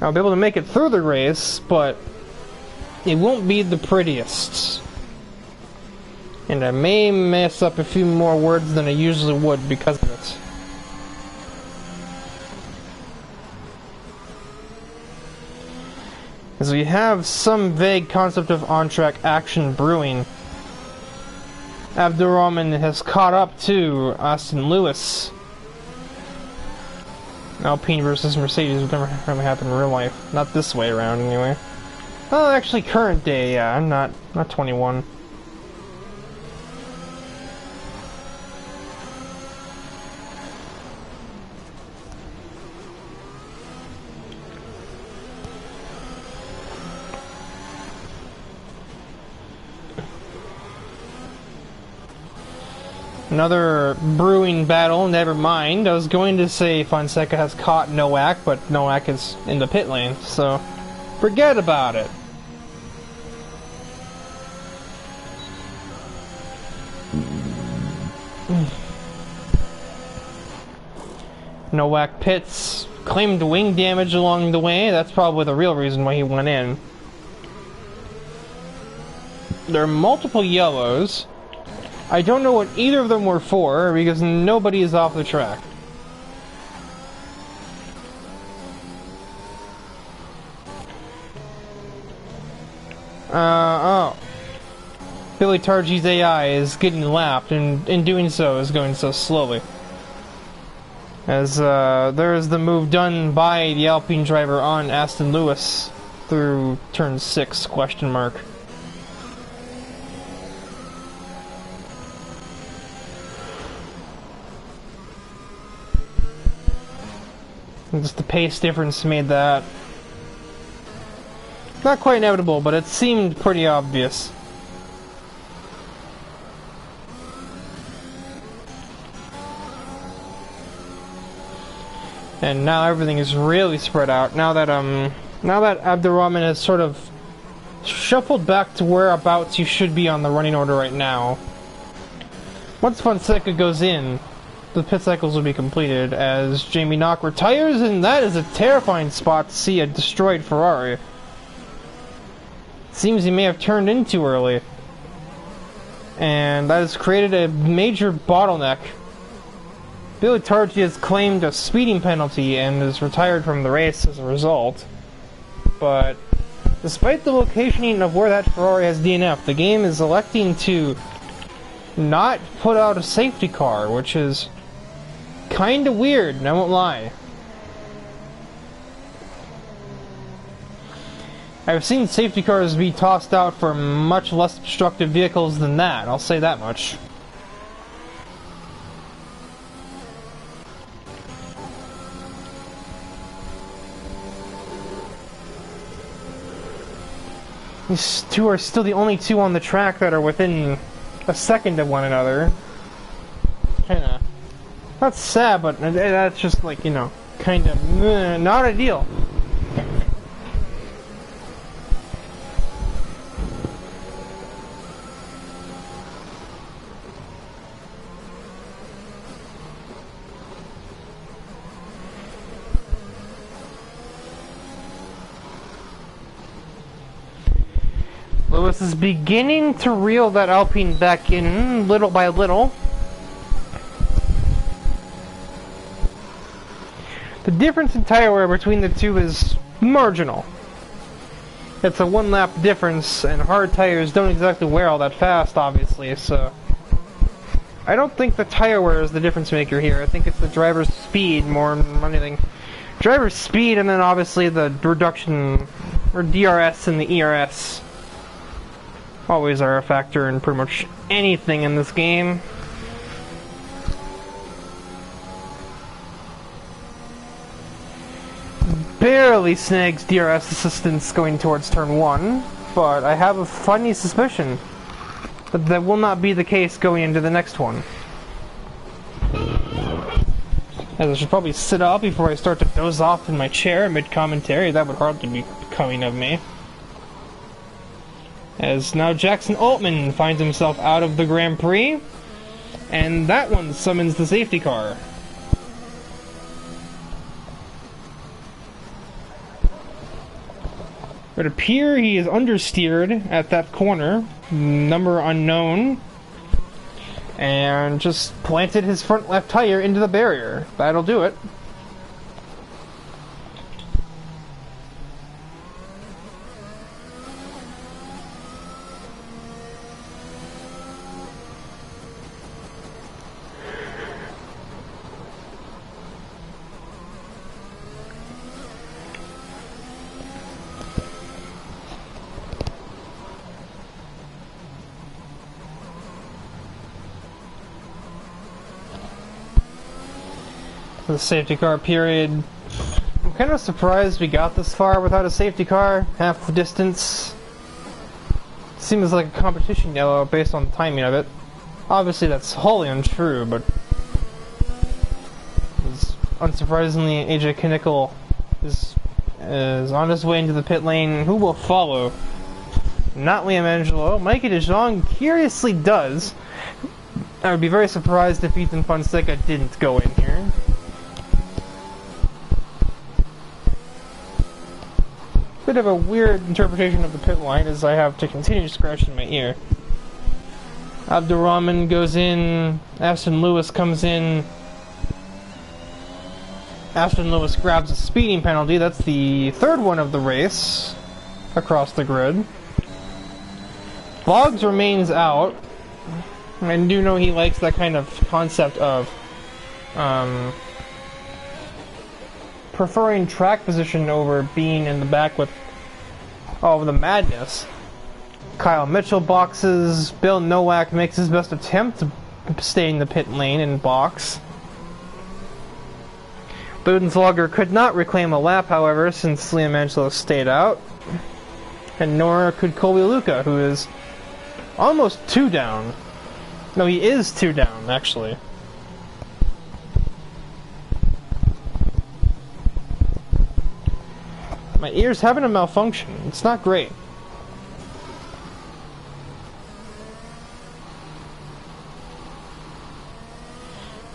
I'll be able to make it through the race, but it won't be the prettiest. And I may mess up a few more words than I usually would because of it. As we have some vague concept of on-track action brewing. Abdurrahman has caught up to Austin Lewis. Alpine versus Mercedes would never happen in real life. Not this way around, anyway. Oh, actually, current day, yeah, I'm not 21. Another brewing battle, never mind. I was going to say Fonseca has caught Nowak, but Nowak is in the pit lane, so forget about it. Nowak pits, claimed wing damage along the way. That's probably the real reason why he went in. There are multiple yellows. I don't know what either of them were for, because nobody is off the track. Oh. Billy Targi's AI is getting lapped, and in doing so is going so slowly. As there is the move done by the Alpine driver on Aston Lewis through turn 6, question mark. Just the pace difference made that not quite inevitable, but it seemed pretty obvious. And now everything is really spread out. Now that Abdurrahman has sort of shuffled back to whereabouts you should be on the running order right now. Once Fonseca goes in, the pit cycles will be completed as Jamie Knock retires, and that is a terrifying spot to see a destroyed Ferrari. Seems he may have turned in too early, and that has created a major bottleneck. Billy Targi has claimed a speeding penalty and is retired from the race as a result. But despite the locationing of where that Ferrari has DNF, the game is electing to not put out a safety car, which is kinda weird, I won't lie. I've seen safety cars be tossed out for much less obstructive vehicles than that, I'll say that much. These two are still the only two on the track that are within a second of one another. Kinda. That's sad, but that's just like, you know, kinda not ideal. Lewis is beginning to reel that Alpine back in, little by little. The difference in tire wear between the two is marginal. It's a one-lap difference, and hard tires don't exactly wear all that fast, obviously, so... I don't think the tire wear is the difference maker here. I think it's the driver's speed more than anything. Driver's speed, and then obviously the reduction, or DRS and the ERS. Always are a factor in pretty much anything in this game. Barely snags DRS assistance going towards turn 1, but I have a funny suspicion that that will not be the case going into the next one. As I should probably sit up before I start to doze off in my chair mid-commentary. That would hardly be coming of me. As now Jackson Altman finds himself out of the Grand Prix, and that one summons the safety car. It would appear he is understeered at that corner, number unknown, and just planted his front left tire into the barrier. That'll do it. The safety car period. I'm kind of surprised we got this far without a safety car. Half the distance. Seems like a competition yellow based on the timing of it. Obviously that's wholly untrue, but unsurprisingly AJ Kinnickle is on his way into the pit lane. Who will follow? Not Liam Angelo. Mikey DeJong curiously does. I would be very surprised if Ethan Fonseca didn't go in here. Bit of a weird interpretation of the pit line as I have to continue scratching my ear. Abdurrahman goes in, Aston Lewis comes in. Aston Lewis grabs a speeding penalty. That's the third one of the race across the grid. Boggs remains out. I do know he likes that kind of concept of preferring track position over being in the back with all of the madness. Kyle Mitchell boxes. Bill Nowak makes his best attempt to stay in the pit lane and box. Budenslager could not reclaim a lap, however, since Liam Angelo stayed out. And nor could Colby Luca, who is almost 2 down. No, he is 2 down, actually. My ear's having a malfunction. It's not great.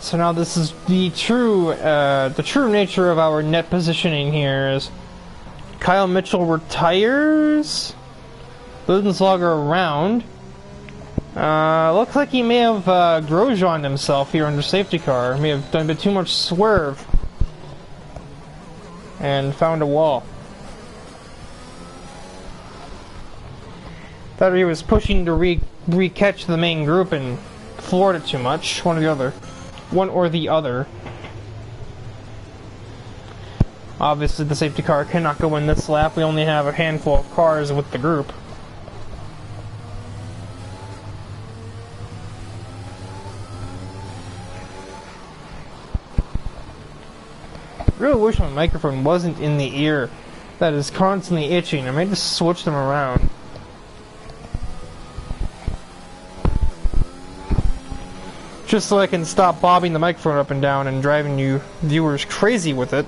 So now this is the true nature of our net positioning here is Kyle Mitchell retires. Budenslager around. Looks like he may have Grosjean'd himself here under safety car. May have done a bit too much swerve and found a wall. Thought he was pushing to re-catch the main group and floored it too much. One or the other. Obviously the safety car cannot go in this lap. We only have a handful of cars with the group. I really wish my microphone wasn't in the ear. That is constantly itching. I may just switch them around. just so I can stop bobbing the microphone up and down and driving you viewers crazy with it.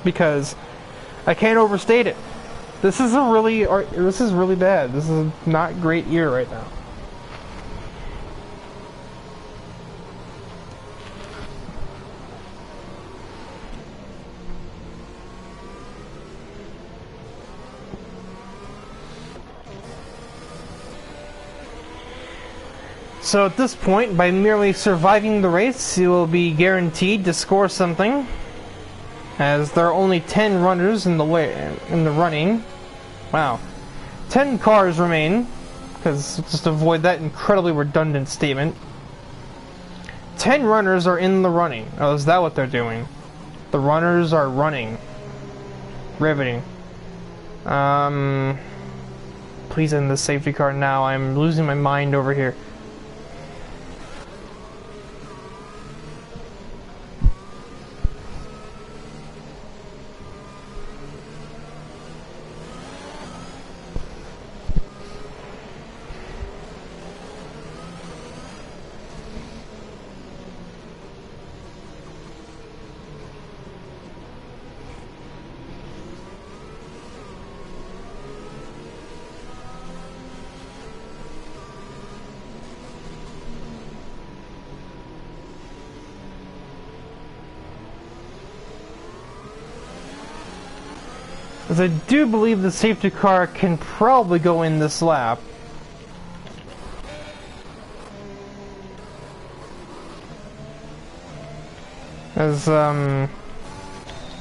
Because I can't overstate it. This is really bad. This is not great ear right now. So at this point, by merely surviving the race, you will be guaranteed to score something, as there are only 10 runners in the running. Wow. 10 cars remain, because just to avoid that incredibly redundant statement. 10 runners are in the running. Oh, is that what they're doing? The runners are running. Riveting. Please end the safety car now. I'm losing my mind over here. As I do believe the safety car can probably go in this lap. As,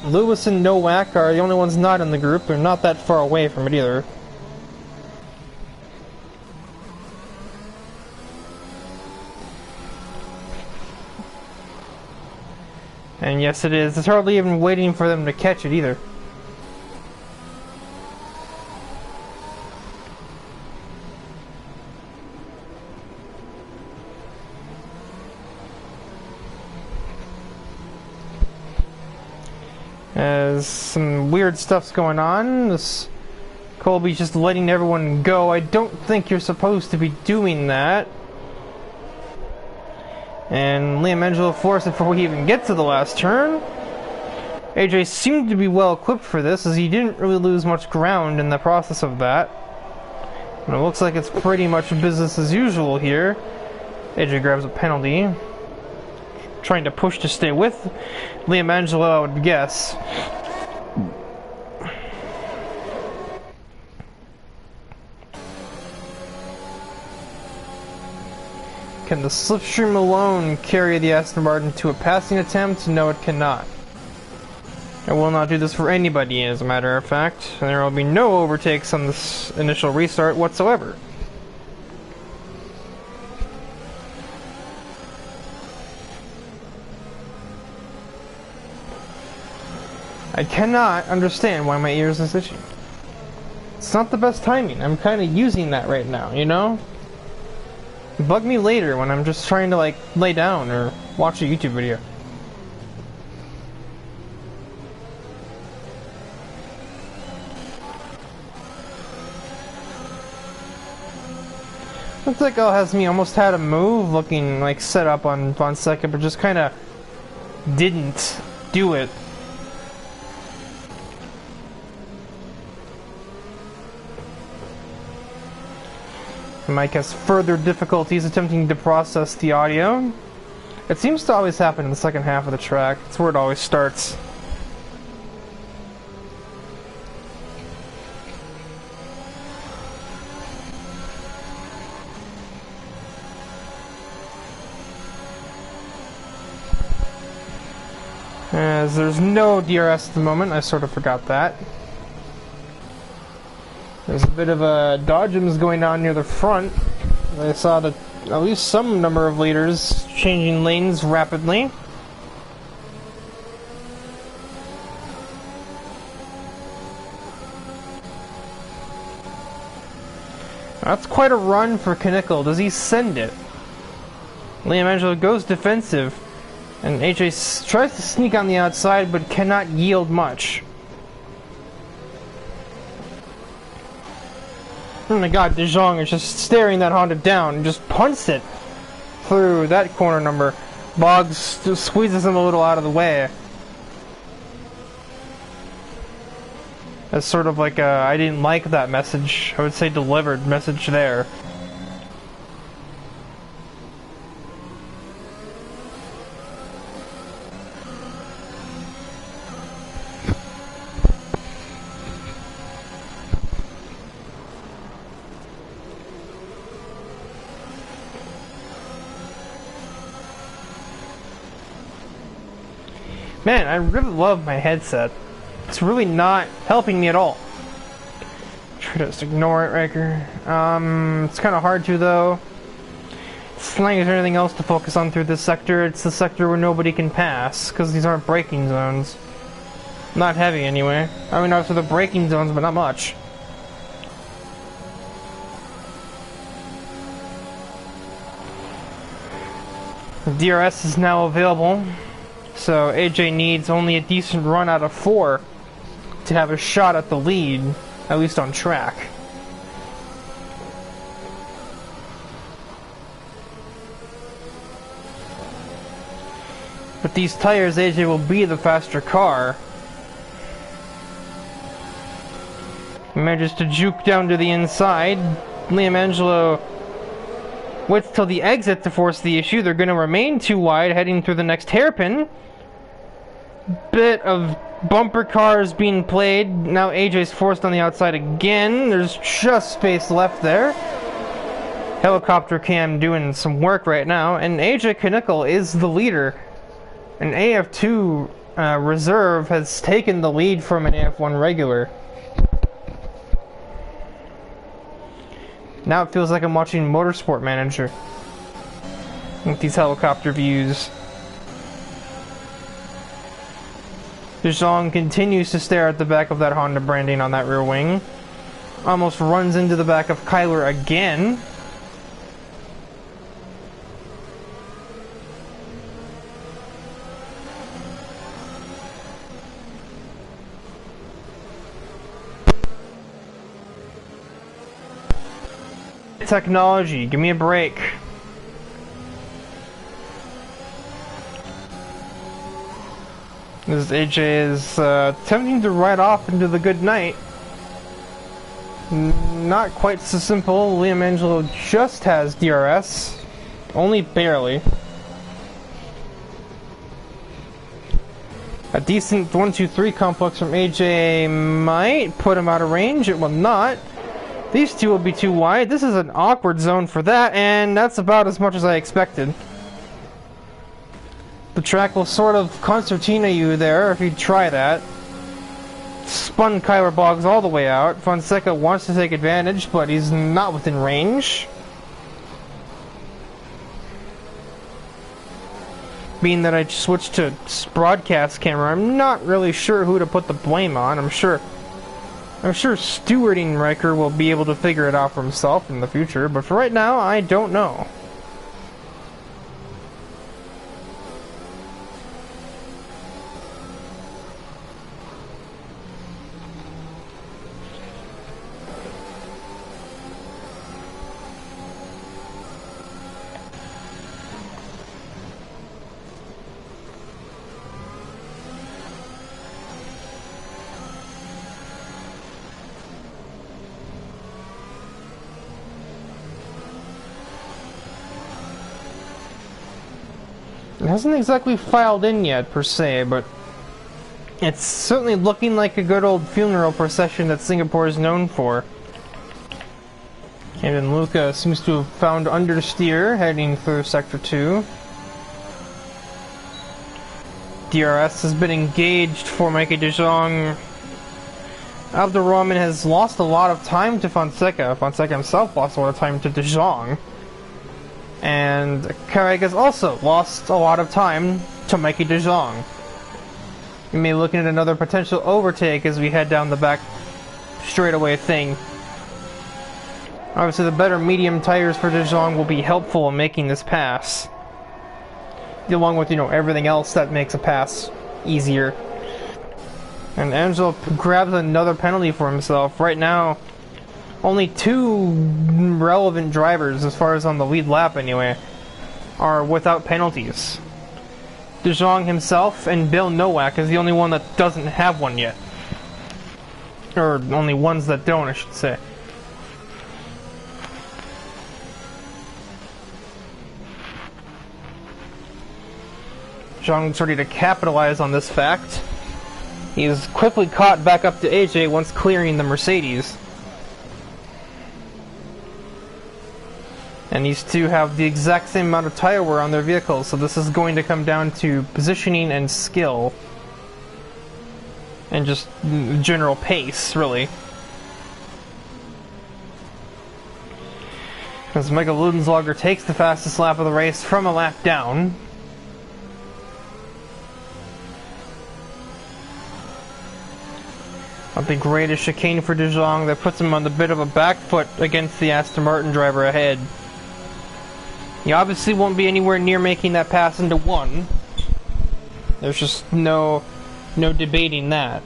Lewis and Nowak are the only ones not in the group. They're not that far away from it either. And yes, it is. It's hardly even waiting for them to catch it either. As some weird stuff's going on. This Colby's just letting everyone go. I don't think you're supposed to be doing that. And Liam Angelo forced it before he even gets to the last turn. AJ seemed to be well equipped for this, as he didn't really lose much ground in the process of that. And it looks like it's pretty much business as usual here. AJ grabs a penalty. Trying to push to stay with Liam Angelo, I would guess. Can the slipstream alone carry the Aston Martin to a passing attempt? No, it cannot. It will not do this for anybody, as a matter of fact. And there will be no overtakes on this initial restart whatsoever. I cannot understand why my ears is itching. It's not the best timing. I'm kind of using that right now, you know? Bug me later when I'm just trying to, like, lay down or watch a YouTube video. Looks like El has me almost had a move looking like set up on second, but just kind of didn't do it. Mike has further difficulties attempting to process the audio. It seems to always happen in the second half of the track. It's where it always starts. As there's no DRS at the moment, I sort of forgot that. There's a bit of a dodgems going on near the front. I saw that at least some number of leaders changing lanes rapidly. That's quite a run for Knickel. Does he send it? Liam Angelo goes defensive, and AJ tries to sneak on the outside but cannot yield much. Oh my god, De Jong is just staring that Honda down and just punts it through that corner number. Boggs just squeezes him a little out of the way. That's sort of like a, I didn't like that message, I would say delivered message there. Man, I really love my headset. It's really not helping me at all. Try to just ignore it, Riker. It's kind of hard to, though. It's not like there's anything else to focus on through this sector. It's the sector where nobody can pass, because these aren't braking zones. Not heavy, anyway. I mean, obviously the braking zones, but not much. DRS is now available. So AJ needs only a decent run out of 4 to have a shot at the lead, at least on track. With these tires, AJ will be the faster car. He manages to juke down to the inside. Liam Angelo waits till the exit to force the issue. They're going to remain too wide heading through the next hairpin. Bit of bumper cars being played. Now AJ's forced on the outside again. There's just space left there. Helicopter cam doing some work right now. And AJ Knickel is the leader. An AF2 reserve has taken the lead from an AF1 regular. Now it feels like I'm watching Motorsport Manager with these helicopter views. De Jong continues to stare at the back of that Honda branding on that rear wing. Almost runs into the back of Kyler again. Technology, give me a break. As AJ is attempting to ride off into the good night. Not quite so simple. Liam Angelo just has DRS. Only barely. A decent 1-2-3 complex from AJ might put him out of range. It will not. These two will be too wide. This is an awkward zone for that, and that's about as much as I expected. The track will sort of concertina you there if you try that. Spun Kyler Boggs all the way out. Fonseca wants to take advantage, but he's not within range. Being that I switched to broadcast camera, I'm not really sure who to put the blame on. I'm sure Stewarding Riker will be able to figure it out for himself in the future, but for right now, I don't know. It hasn't exactly filed in yet, per se, but it's certainly looking like a good old funeral procession that Singapore is known for. Camden Luca seems to have found understeer heading through Sector 2. DRS has been engaged for Mikey De Jong. Abdurrahman has lost a lot of time to Fonseca. Fonseca himself lost a lot of time to De Jong. And Carreg has also lost a lot of time to Mikey De Jong. We may be looking at another potential overtake as we head down the back straightaway thing. Obviously the better medium tires for De Jong will be helpful in making this pass. Along with, everything else that makes a pass easier. And Angelo grabs another penalty for himself. Right now, only 2 relevant drivers, as far as on the lead lap anyway, are without penalties. De Jong himself and Bill Nowak is the only one that doesn't have one yet. Or only ones that don't, I should say. Zhang's ready to capitalize on this fact. He's quickly caught back up to AJ once clearing the Mercedes. And these two have the exact same amount of tire wear on their vehicles, so this is going to come down to positioning and skill. And just general pace, really. As Michael Ludenslager takes the fastest lap of the race from a lap down. Not the greatest chicane for De Jong that puts him on the bit of a back foot against the Aston Martin driver ahead. He obviously won't be anywhere near making that pass into 1. There's just no debating that.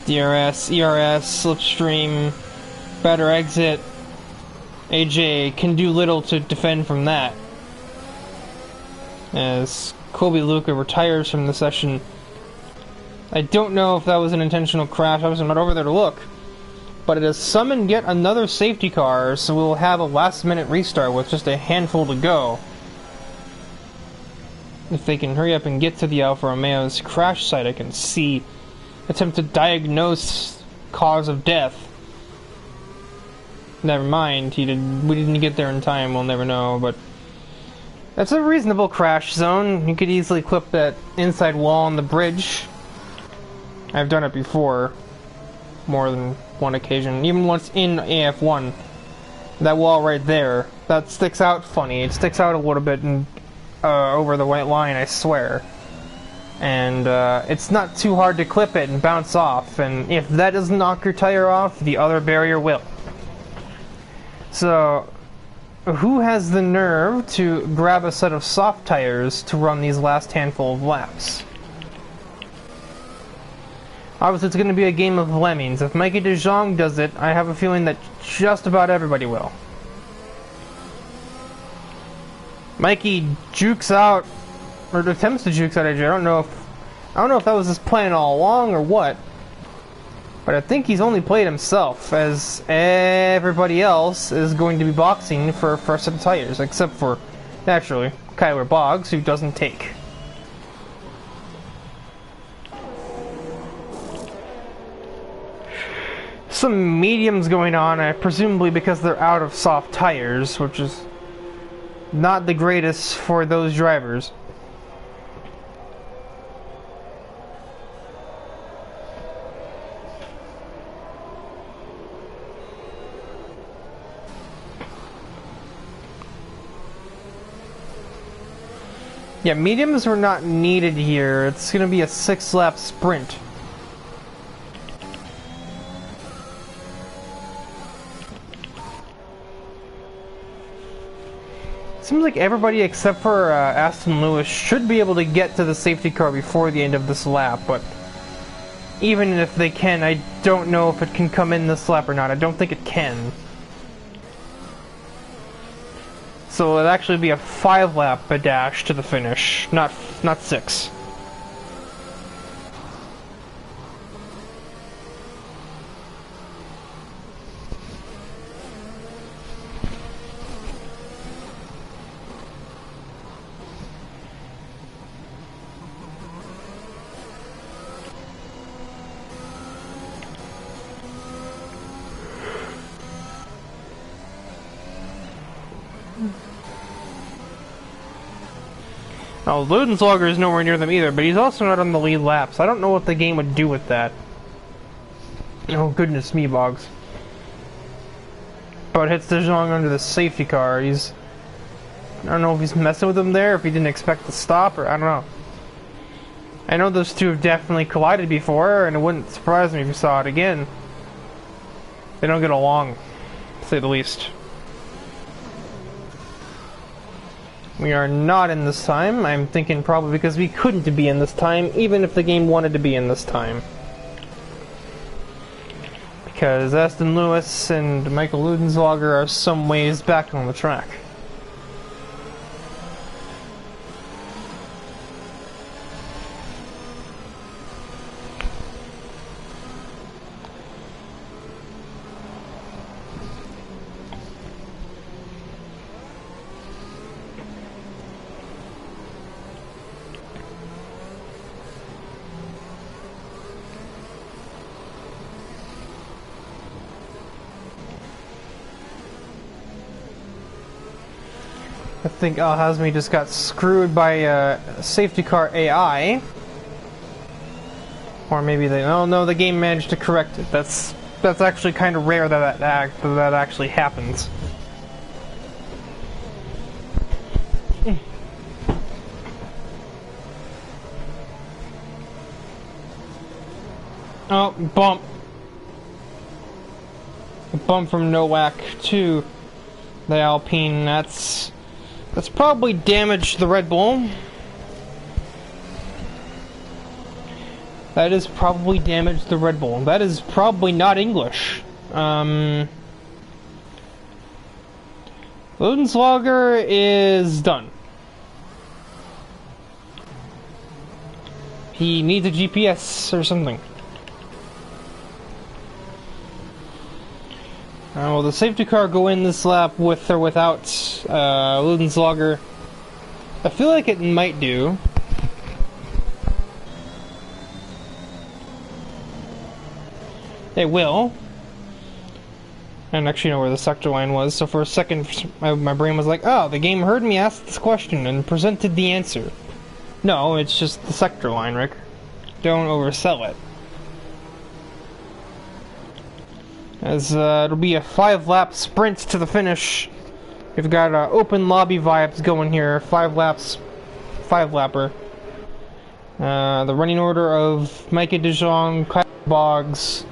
DRS, ERS, slipstream, better exit. AJ can do little to defend from that. As Kobe Luca retires from the session. I don't know if that was an intentional crash, I was not over there to look. But it has summoned yet another safety car, so we'll have a last minute restart with just a handful to go. If they can hurry up and get to the Alfa Romeo's crash site, I can see. Attempt to diagnose cause of death. Never mind, we didn't get there in time, we'll never know, but that's a reasonable crash zone. You could easily clip that inside wall on the bridge. I've done it before, more than one occasion, even once in AF1. That wall right there, that sticks out funny. It sticks out a little bit and over the white line, I swear. And it's not too hard to clip it and bounce off, and if that doesn't knock your tire off, the other barrier will. So, who has the nerve to grab a set of soft tires to run these last handful of laps? Obviously it's going to be a game of lemmings. If Mikey De Jong does it, I have a feeling that just about everybody will. Mikey jukes out, or attempts to juke out AJ. I don't know if that was his plan all along or what, but I think he's only played himself, as everybody else is going to be boxing for a first set of tires, except for, naturally, Kyler Boggs, who doesn't take. Some mediums going on, presumably because they're out of soft tires, which is not the greatest for those drivers. Yeah, mediums were not needed here. It's going to be a 6-lap sprint. Seems like everybody except for Aston Lewis should be able to get to the safety car before the end of this lap, but even if they can, I don't know if it can come in this lap or not. I don't think it can. So it'll actually be a 5-lap dash to the finish, not 6. Now, Ludenswager is nowhere near them either, but he's also not on the lead lap, so I don't know what the game would do with that. Oh, goodness me, Boggs. But hits De Jong under the safety car. I don't know if he's messing with him there, if he didn't expect to stop, or I don't know. I know those two have definitely collided before, and it wouldn't surprise me if we saw it again. They don't get along. to say the least. We are not in this time. I'm thinking probably because we couldn't be in this time, even if the game wanted to be in this time. Because Aston Lewis and Michael Ludenswager are some ways back on the track. I think Al Hazmi just got screwed by safety car AI. Or maybe they... Oh no, the game managed to correct it. That's actually kind of rare that actually happens. Oh, bump. A bump from Nowak to the Alpine. That's probably damaged the Red Bull. That is probably damaged the Red Bull. That is probably not English. Ludenswager is done. He needs a GPS or something. Will the safety car go in this lap with or without Ludenswager? I feel like it might do. It will. I didn't actually know where the sector line was, so for a second my brain was like, oh, the game heard me ask this question and presented the answer. No, it's just the sector line, Rick. Don't oversell it. As it'll be a 5-lap sprint to the finish. We've got open lobby vibes going here. 5 laps, 5-lapper. The running order of Micah De Jong, Kyle Boggs,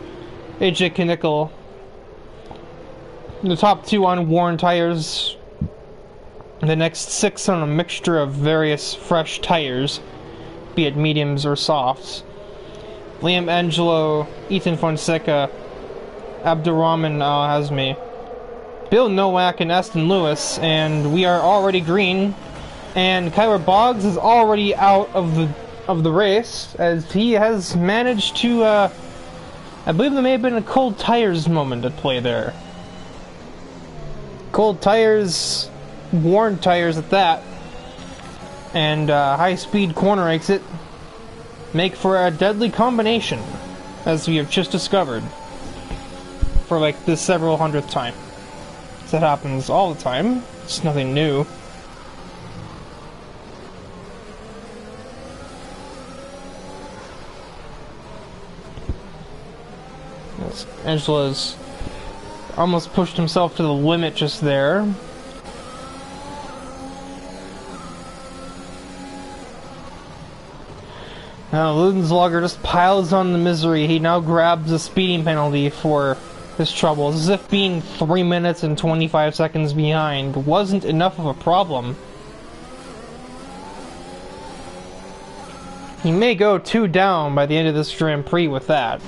AJ Knickel. The top 2 on worn tires. The next 6 on a mixture of various fresh tires, be it mediums or softs. Liam Angelo, Ethan Fonseca, Abdurrahman Al Hazmi, Bill Nowak, and Aston Lewis, and we are already green. And Kyler Boggs is already out of the race, as he has managed to. I believe there may have been a cold tires moment at play there. Cold tires, worn tires at that, and high-speed corner exit make for a deadly combination, as we have just discovered. For like the several hundredth time. That happens all the time. It's nothing new. Yes, Angela's almost pushed himself to the limit just there. Now Ludenswager just piles on the misery. He now grabs a speeding penalty for his troubles, as if being 3 minutes and 25 seconds behind wasn't enough of a problem. He may go 2 down by the end of this Grand Prix with that.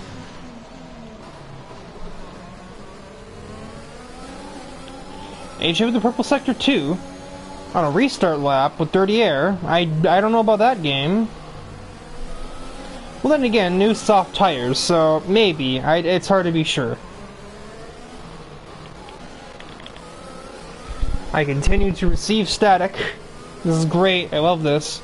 AJ with the purple sector 2 on a restart lap with dirty air. I don't know about that game. Well, then again, new soft tires, so maybe. It's hard to be sure. I continue to receive static. This is great. I love this.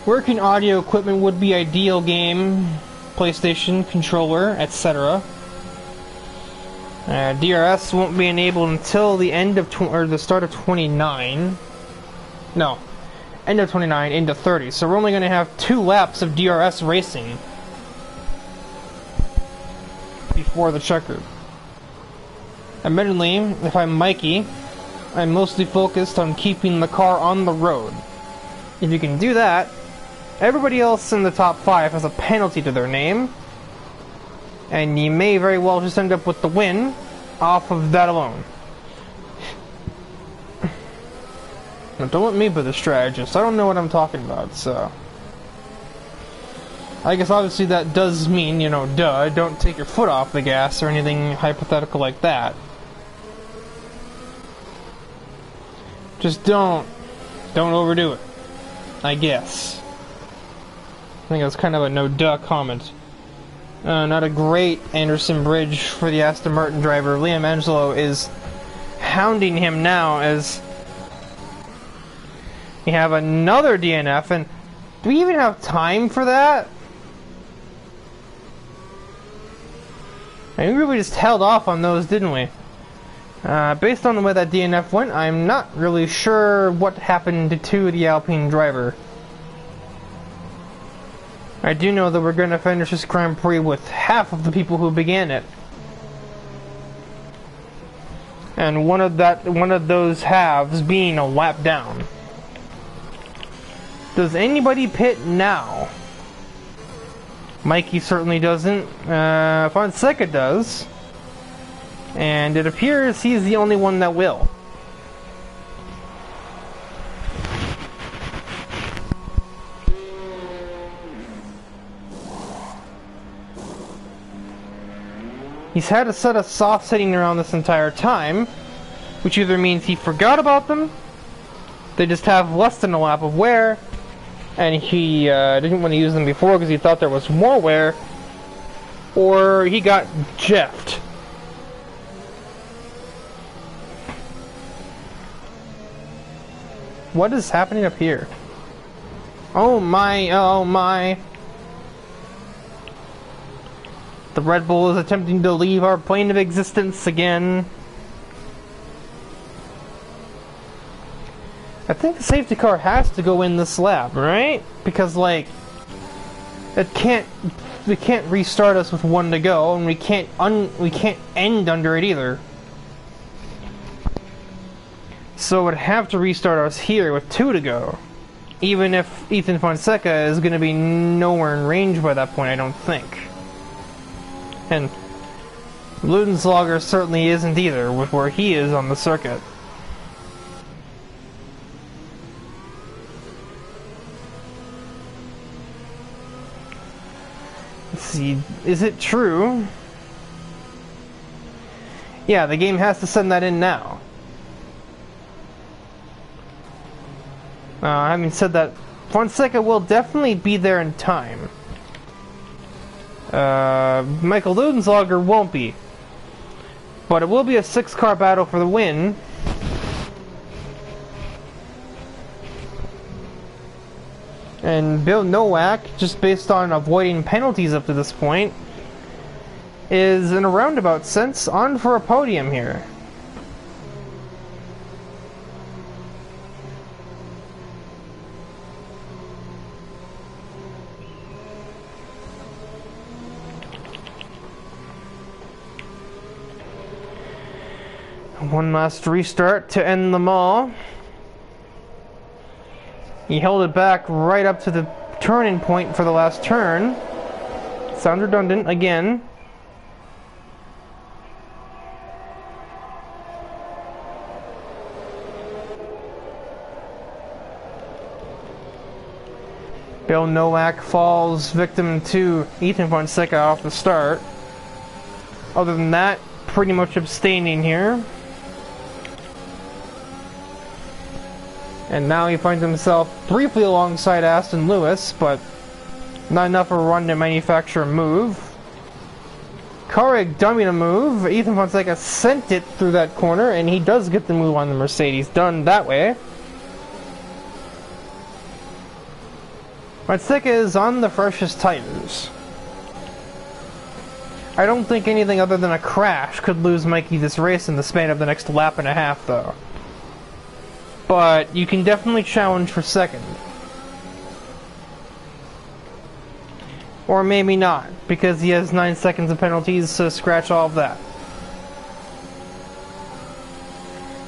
Working audio equipment would be ideal. Game, PlayStation, controller, etc. DRS won't be enabled until the end of or the start of 29. No, end of 29 into 30. So we're only going to have 2 laps of DRS racing before the checker. Admittedly, if I'm Mikey, I'm mostly focused on keeping the car on the road. If you can do that, everybody else in the top 5 has a penalty to their name, And you may very well just end up with the win off of that alone. Now, don't let me be the strategist. I don't know what I'm talking about, so... I guess obviously that does mean, you know, duh, don't take your foot off the gas or anything hypothetical like that. Just don't overdo it, I guess. I think that's kind of a no-duh comment. Not a great Anderson Bridge for the Aston Martin driver. Liam Angelo is hounding him now as we have another DNF, and do we even have time for that? I mean, we really just held off on those, didn't we? Based on the way that DNF went, I'm not really sure what happened to the Alpine driver. I do know that we're going to finish this Grand Prix with half of the people who began it. And one of those halves being a lap down. Does anybody pit now? Mikey certainly doesn't. Fonseca does. And it appears he's the only one that will. He's had a set of softs sitting around this entire time, which either means he forgot about them, they just have less than a lap of wear, and he didn't want to use them before because he thought there was more wear, or he got jeffed. What is happening up here? Oh my, oh my. The Red Bull is attempting to leave our plane of existence again. I think the safety car has to go in this lap, right? Because, like, we can't restart us with one to go, and we can't end under it either. So it would have to restart us here with 2 to go. Even if Ethan Fonseca is going to be nowhere in range by that point, I don't think. And Ludenslager certainly isn't either, with where he is on the circuit. Let's see, is it true? Yeah, the game has to send that in now. Having said that, Fonseca will definitely be there in time. Michael Ludenslager won't be. But it will be a 6-car battle for the win. And Bill Nowak, just based on avoiding penalties up to this point, is in a roundabout sense on for a podium here. One last restart to end them all. He held it back right up to the turning point for the last turn. Sounds redundant again. Bill Nowak falls victim to Ethan Fonseca off the start. Other than that, pretty much abstaining here. And now he finds himself briefly alongside Aston Lewis, but not enough of a run to manufacture a move. Carrig dumping a move. Ethan Fonseca sent it through that corner, and he does get the move on the Mercedes done that way. Fonseca is on the freshest tires. I don't think anything other than a crash could lose Mikey this race in the span of the next lap and a half, though. But you can definitely challenge for second. Or maybe not, because he has 9 seconds of penalties, so scratch all of that.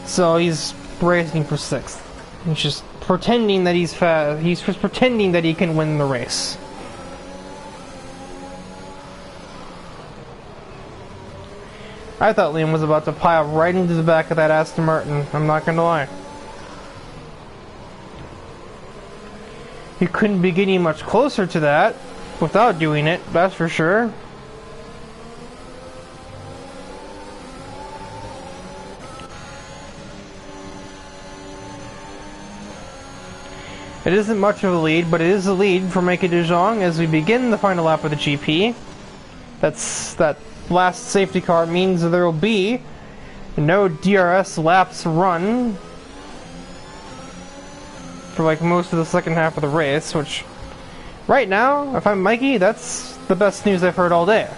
So he's racing for 6th. He's just pretending that he's fast. He's just pretending that he can win the race. I thought Liam was about to pile right into the back of that Aston Martin, I'm not gonna lie. He couldn't be getting much closer to that without doing it, that's for sure. It isn't much of a lead, but it is a lead for Mikey de Jong as we begin the final lap of the GP. That last safety car means that there will be no DRS laps run for like most of the second half of the race, which right now, if I'm Mikey, that's the best news I've heard all day.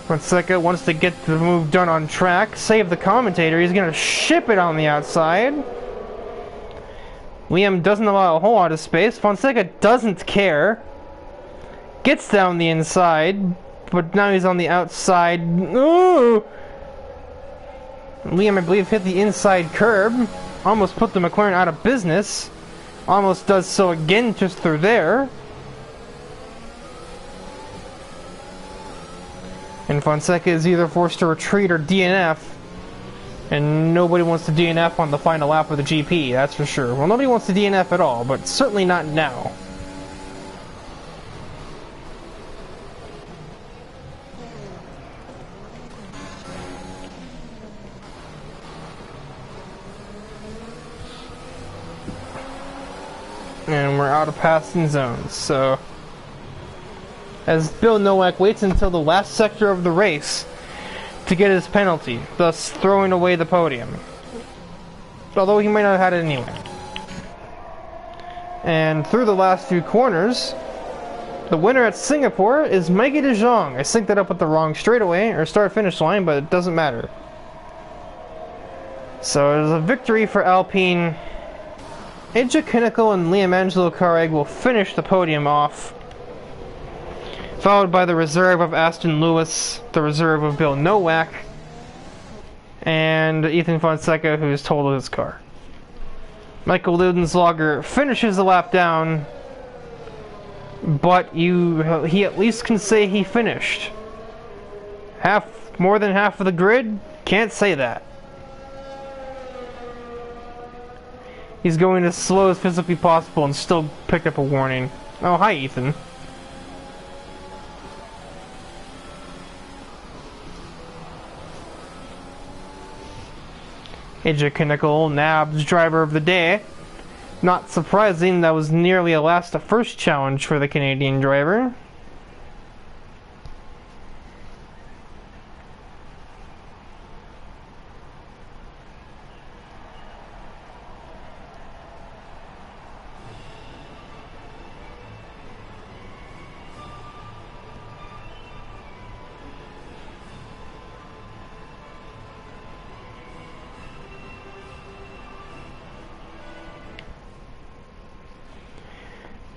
Fonseca wants to get the move done on track, save the commentator, he's gonna ship it on the outside. Liam doesn't allow a whole lot of space, Fonseca doesn't care. Gets down the inside, but now he's on the outside. Ooh! Liam, I believe, hit the inside curb, almost put the McLaren out of business. Almost does so again just through there. And Fonseca is either forced to retreat or DNF. And nobody wants to DNF on the final lap of the GP, that's for sure. Well, nobody wants to DNF at all, but certainly not now. And we're out of passing zones, so as Bill Nowak waits until the last sector of the race to get his penalty, thus throwing away the podium. Although he might not have had it anyway. And through the last few corners, the winner at Singapore is Mikey de Jong. I synced that up with the wrong straightaway, or start-finish line, but it doesn't matter. So it is a victory for Alpine. Ija Kinnickle and Liam Angelo Carreg will finish the podium off, followed by the reserve of Aston Lewis, the reserve of Bill Nowak, and Ethan Fonseca, who's totaled his car. Michael Ludenslager finishes the lap down, but he at least can say he finished. More than half of the grid? Can't say that. He's going as slow as physically possible and still picked up a warning. Oh, hi, Ethan. Ija Kinnickle, Nab's driver of the day. Not surprising, that was nearly a last to first challenge for the Canadian driver.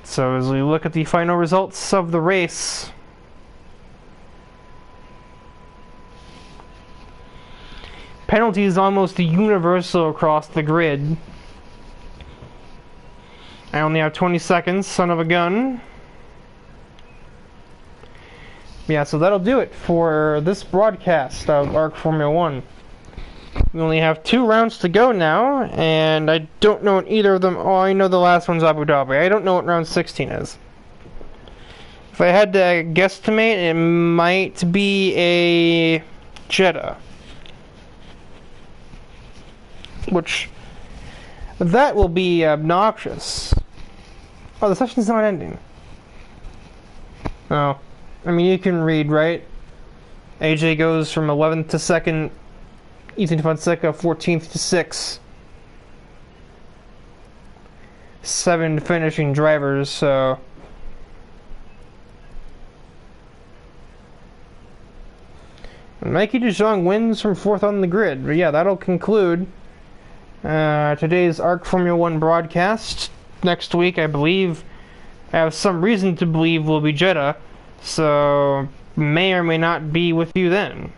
So as we look at the final results of the race, penalties almost universal across the grid. I only have 20 seconds, son of a gun. Yeah, so that'll do it for this broadcast of ARC Formula 1. We only have 2 rounds to go now, and I don't know what either of them... Oh, I know the last one's Abu Dhabi. I don't know what round 16 is. If I had to guesstimate, it might be a Jeddah. Which... that will be obnoxious. Oh, the session's not ending. Oh. I mean, you can read, right? AJ goes from 11th to 2nd... Ethan Fonseca, 14th to 6th. 7 finishing drivers, so... Mikey de Jong wins from 4th on the grid. But yeah, that'll conclude today's ARC Formula 1 broadcast. Next week, I believe, I have some reason to believe will be Jeddah, so may or may not be with you then.